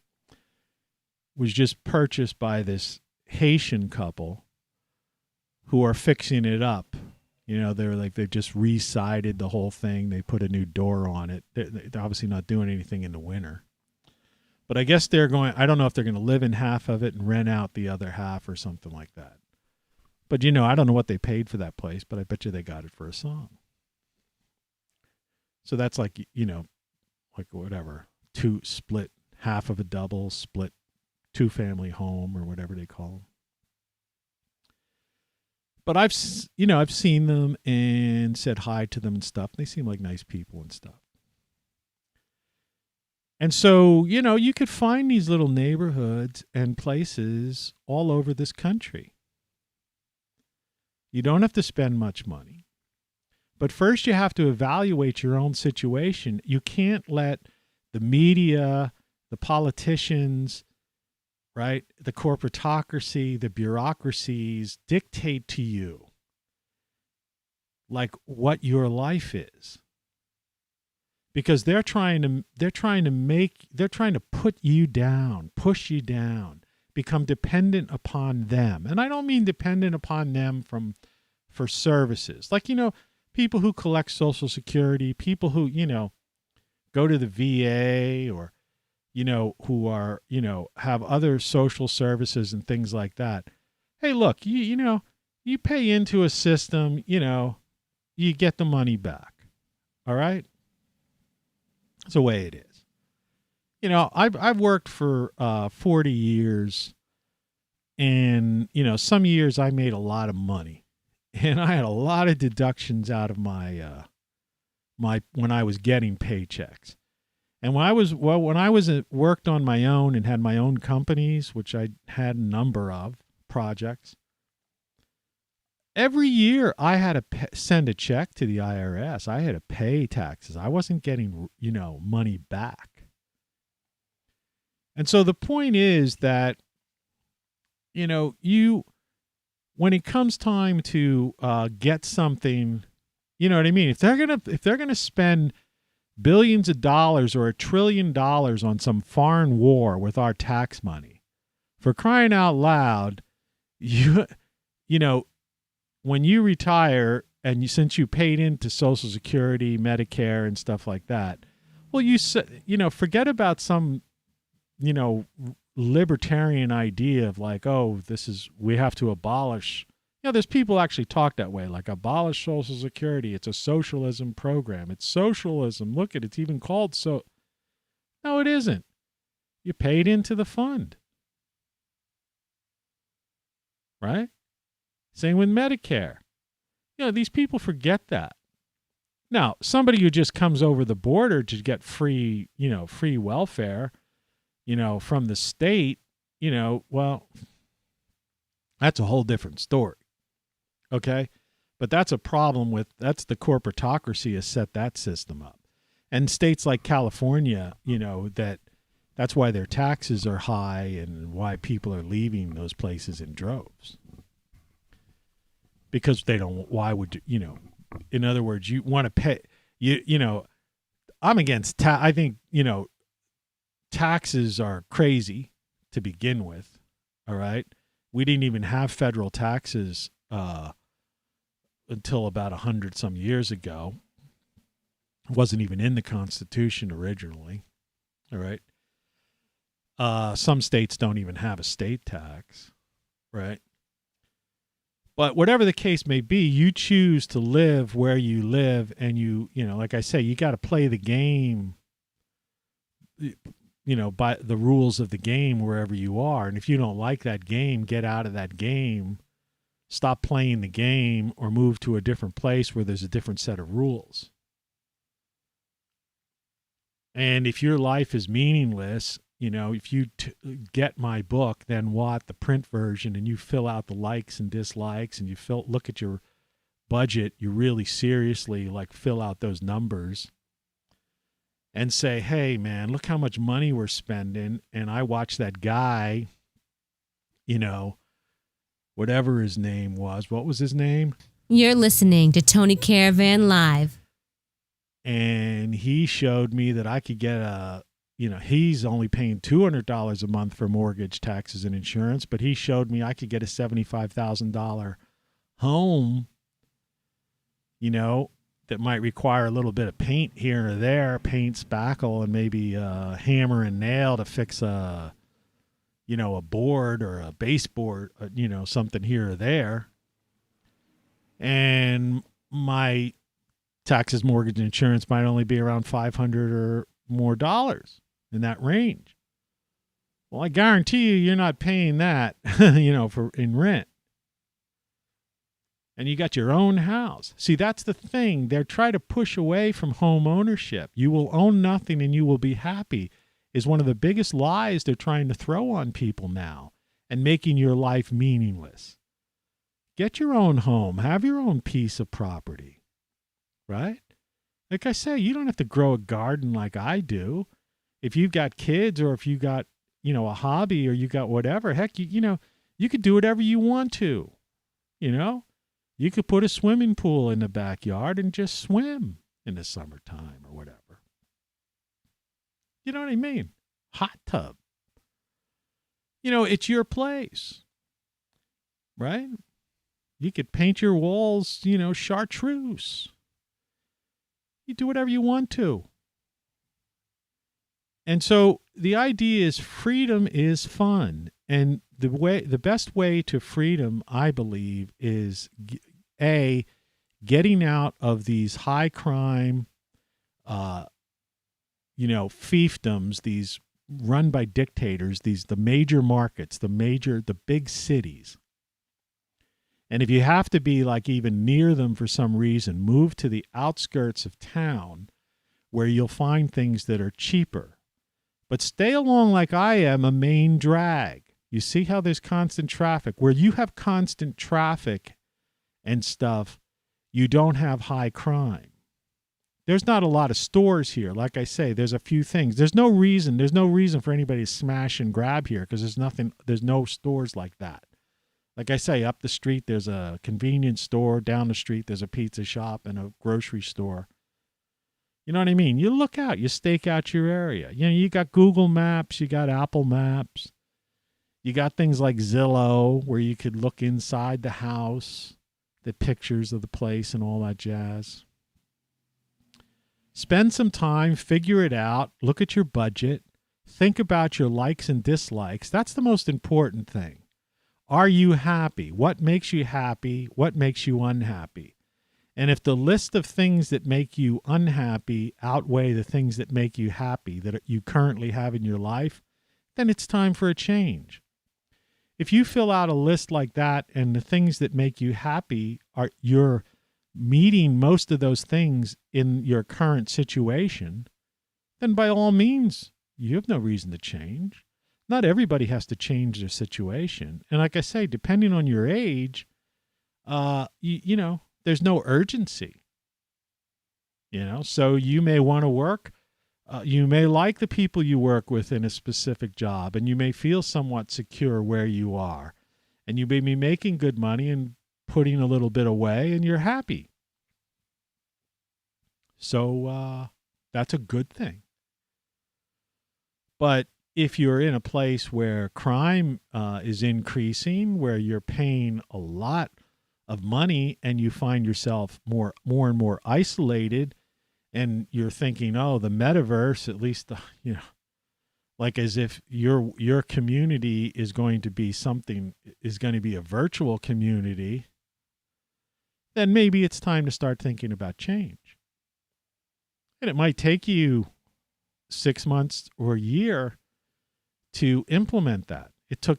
was just purchased by this Haitian couple who are fixing it up. They've just re-sided the whole thing. They put a new door on it. They're obviously not doing anything in the winter. But I guess I don't know if they're going to live in half of it and rent out the other half or something like that. But, I don't know what they paid for that place, but I bet you they got it for a song. So that's like, like whatever, half of a double, split 2-family home or whatever they call them. But I've seen them and said hi to them and stuff. They seem like nice people and stuff. And so, you could find these little neighborhoods and places all over this country. You don't have to spend much money. But first you have to evaluate your own situation. You can't let the media, the politicians, right, the corporatocracy, the bureaucracies dictate to you like what your life is. Because they're trying to put you down, push you down, become dependent upon them. And I don't mean dependent upon them for services. Like, people who collect Social Security, people who, go to the VA or, who are, have other social services and things like that. Hey, look, you pay into a system, you get the money back. All right? That's the way it is. I've worked for 40 years, and, some years I made a lot of money, and I had a lot of deductions out of my when I was getting paychecks. And when I was worked on my own and had my own companies, which I had a number of projects, every year I had to send a check to the IRS. I had to pay taxes. I wasn't getting, money back. And so the point is that, when it comes time to get something, you know what I mean? If they're gonna spend billions of dollars or $1 trillion on some foreign war with our tax money, for crying out loud, when you retire and since you paid into Social Security, Medicare, and stuff like that, well, forget about some, libertarian idea of like, oh, we have to abolish. There's people actually talk that way, like abolish Social Security. It's a socialism program. It's socialism. Look it's even called so. No, it isn't. You paid into the fund. Right? Same with Medicare. These people forget that. Now, somebody who just comes over the border to get free welfare, from the state, well, that's a whole different story. Okay? But that's a problem that's the corporatocracy has set that system up. And states like California, that's why their taxes are high and why people are leaving those places in droves. Because they don't, why would in other words, you want to pay, I'm against, I think, taxes are crazy to begin with. All right. We didn't even have federal taxes until about 100 some years ago. It wasn't even in the Constitution originally. All right. Some states don't even have a state tax. Right. But whatever the case may be, you choose to live where you live, and like I say, you got to play the game, by the rules of the game wherever you are. And if you don't like that game, get out of that game, stop playing the game, or move to a different place where there's a different set of rules. And if your life is meaningless, if you get my book, Then What, the print version, and you fill out the likes and dislikes, and you look at your budget, you really seriously fill out those numbers and say, hey, man, look how much money we're spending. And I watched that guy, whatever his name was. What was his name? You're listening to Tony Caravan Live. And he showed me that I could get he's only paying $200 a month for mortgage, taxes, and insurance, but he showed me I could get a $75,000 home, that might require a little bit of paint here or there, paint, spackle, and maybe a hammer and nail to fix a board or a baseboard, something here or there. And my taxes, mortgage, and insurance might only be around $500 or more dollars. In that range. Well, I guarantee you're not paying that, in rent. And you got your own house. See, that's the thing. They're trying to push away from home ownership. You will own nothing and you will be happy is one of the biggest lies they're trying to throw on people now and making your life meaningless. Get your own home. Have your own piece of property. Right? Like I say, you don't have to grow a garden like I do. If you've got kids or if you got, a hobby or you got whatever, heck, you could do whatever you want to, You could put a swimming pool in the backyard and just swim in the summertime or whatever. You know what I mean? Hot tub. It's your place, right? You could paint your walls, chartreuse. You do whatever you want to. And so the idea is freedom is fun. And the best way to freedom, I believe, is getting out of these high crime, fiefdoms, these run by dictators, the major markets, the big cities. And if you have to be even near them for some reason, move to the outskirts of town where you'll find things that are cheaper. But stay along like I am a main drag. You see how there's constant traffic. Where you have constant traffic and stuff, you don't have high crime. There's not a lot of stores here. Like I say, there's a few things. There's no reason for anybody to smash and grab here because there's no stores like that. Like I say, up the street, there's a convenience store. Down the street, there's a pizza shop and a grocery store. You know what I mean? You look out, you stake out your area. You know, you got Google Maps, you got Apple Maps. You got things like Zillow where you could look inside the house, the pictures of the place and all that jazz. Spend some time, figure it out, look at your budget, think about your likes and dislikes. That's the most important thing. Are you happy? What makes you happy? What makes you unhappy? And if the list of things that make you unhappy outweigh the things that make you happy that you currently have in your life, then it's time for a change. If you fill out a list like that and the things that make you happy are you're meeting most of those things in your current situation, then by all means, you have no reason to change. Not everybody has to change their situation. And like I say, depending on your age, you know, there's no urgency. You know, so you may want to work. You may like the people you work with in a specific job, and you may feel somewhat secure where you are. And you may be making good money and putting a little bit away, and you're happy. So that's a good thing. But if you're in a place where crime is increasing, where you're paying a lot of money and you find yourself more and more isolated, and you're thinking, oh, the metaverse, at least, you know, like as if your community is going to be a virtual community, then maybe it's time to start thinking about change. And it might take you 6 months or a year to implement that.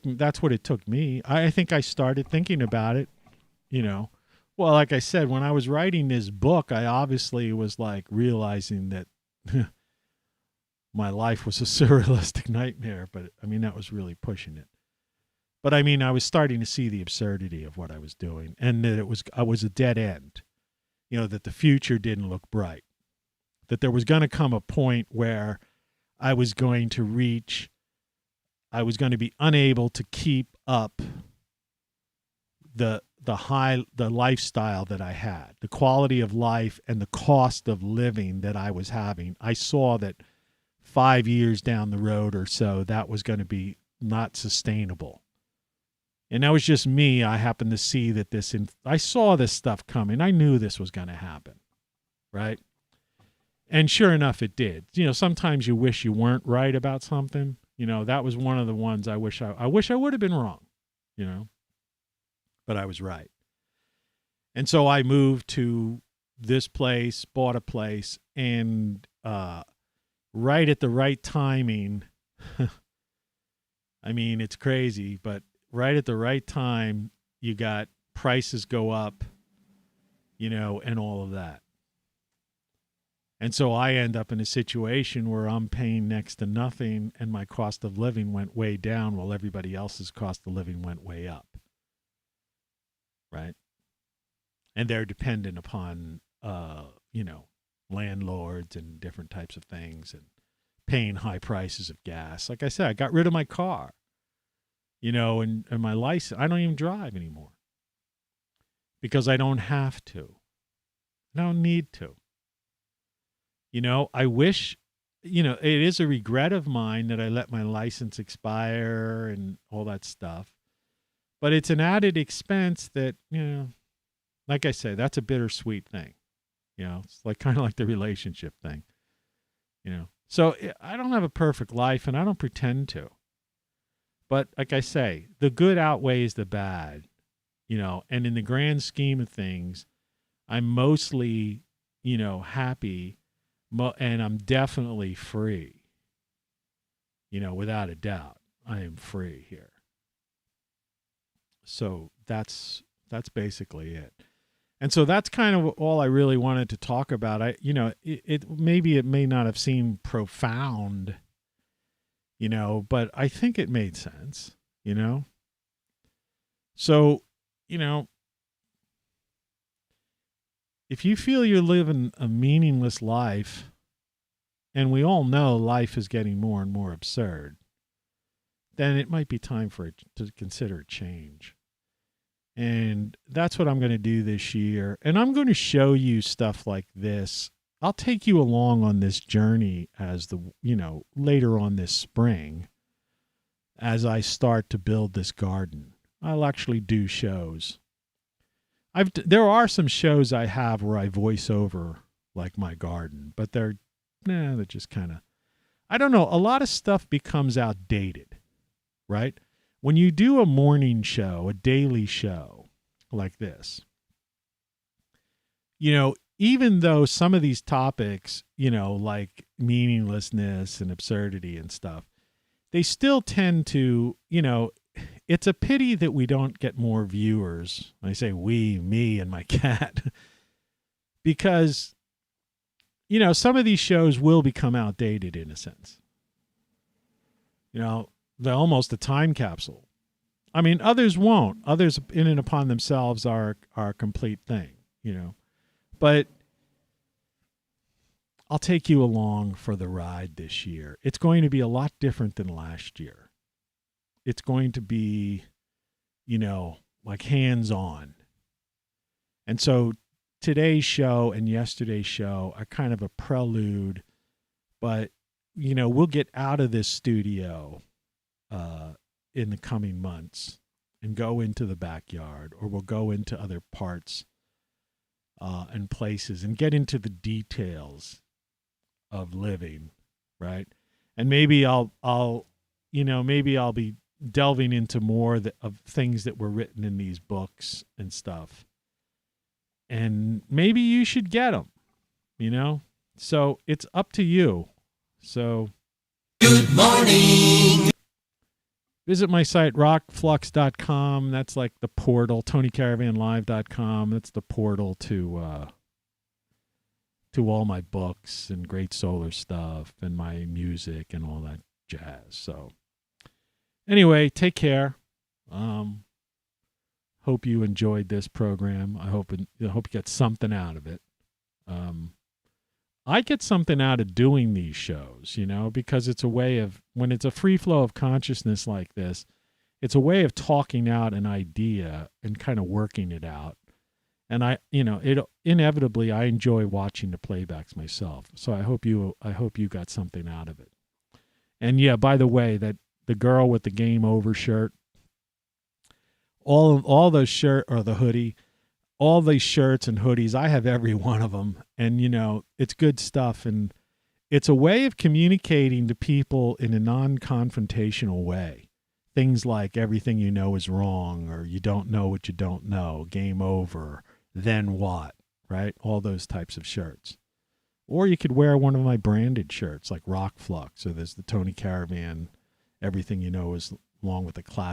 That's what it took me. I think I started thinking about it, you know. Well, like I said, when I was writing this book, I obviously was like realizing that my life was a surrealistic nightmare, but I mean, that was really pushing it. But I mean, I was starting to see the absurdity of what I was doing, and that I was a dead end, you know, that the future didn't look bright, that there was going to come a point where I was going to be unable to keep up the lifestyle that I had, the quality of life and the cost of living that I was having. I saw that 5 years down the road or so, that was going to be not sustainable. And that was just me. I happened to see that I saw this stuff coming. I knew this was going to happen, right? And sure enough, it did. You know, sometimes you wish you weren't right about something. You know, that was one of the ones I wish I would have been wrong, you know, but I was right. And so I moved to this place, bought a place, and right at the right timing, I mean, it's crazy, but right at the right time, you got prices go up, you know, and all of that. And so I end up in a situation where I'm paying next to nothing and my cost of living went way down while everybody else's cost of living went way up. Right? And they're dependent upon, you know, landlords and different types of things and paying high prices of gas. Like I said, I got rid of my car, you know, and my license. I don't even drive anymore because I don't have to. I don't need to. You know, I wish, you know, it is a regret of mine that I let my license expire and all that stuff. But it's an added expense that, you know, like I say, that's a bittersweet thing. You know, it's like kind of like the relationship thing, you know. So I don't have a perfect life and I don't pretend to. But like I say, the good outweighs the bad, you know, and in the grand scheme of things, I'm mostly, you know, happy. And I'm definitely free, you know, without a doubt. I am free here. So that's basically it. And so that's kind of all I really wanted to talk about. It may not have seemed profound, you know, but I think it made sense, you know. So, you know, if you feel you're living a meaningless life, and we all know life is getting more and more absurd, then it might be time for it to consider a change. And that's what I'm going to do this year. And I'm going to show you stuff like this. I'll take you along on this journey as later on this spring, as I start to build this garden. I'll actually do shows. There are some shows I have where I voice over like my garden, but they're just kind of, I don't know. A lot of stuff becomes outdated, right? When you do a morning show, a daily show like this, even though some of these topics, like meaninglessness and absurdity and stuff, they still tend to, it's a pity that we don't get more viewers. I say we, me, and my cat, because, some of these shows will become outdated in a sense. They're almost a time capsule. I mean, others won't. Others in and upon themselves are a complete thing, But I'll take you along for the ride this year. It's going to be a lot different than last year. It's going to be, like hands-on. And so today's show and yesterday's show are kind of a prelude, but, we'll get out of this studio in the coming months and go into the backyard, or we'll go into other parts and places and get into the details of living, right? And maybe I'll be delving into more of things that were written in these books and stuff. And maybe you should get them, So it's up to you. So Good morning. Visit my site, ROCKFLUX.com. That's like the portal. TonyCaravanLive.com. That's the portal to all my books and great solar stuff and my music and all that jazz. So anyway, take care. Hope you enjoyed this program. I hope you get something out of it. I get something out of doing these shows, because it's a way of, when it's a free flow of consciousness like this, it's a way of talking out an idea and kind of working it out. And inevitably I enjoy watching the playbacks myself. So I hope you got something out of it. And yeah, by the way, that the girl with the game over shirt, all those shirt or the hoodie, all these shirts and hoodies, I have every one of them. And, it's good stuff. And it's a way of communicating to people in a non-confrontational way. Things like everything you know is wrong, or you don't know what you don't know, game over, then what, right? All those types of shirts. Or you could wear one of my branded shirts like ROCKFLUX, or there's the Tony Caravan, everything you know is along with the class.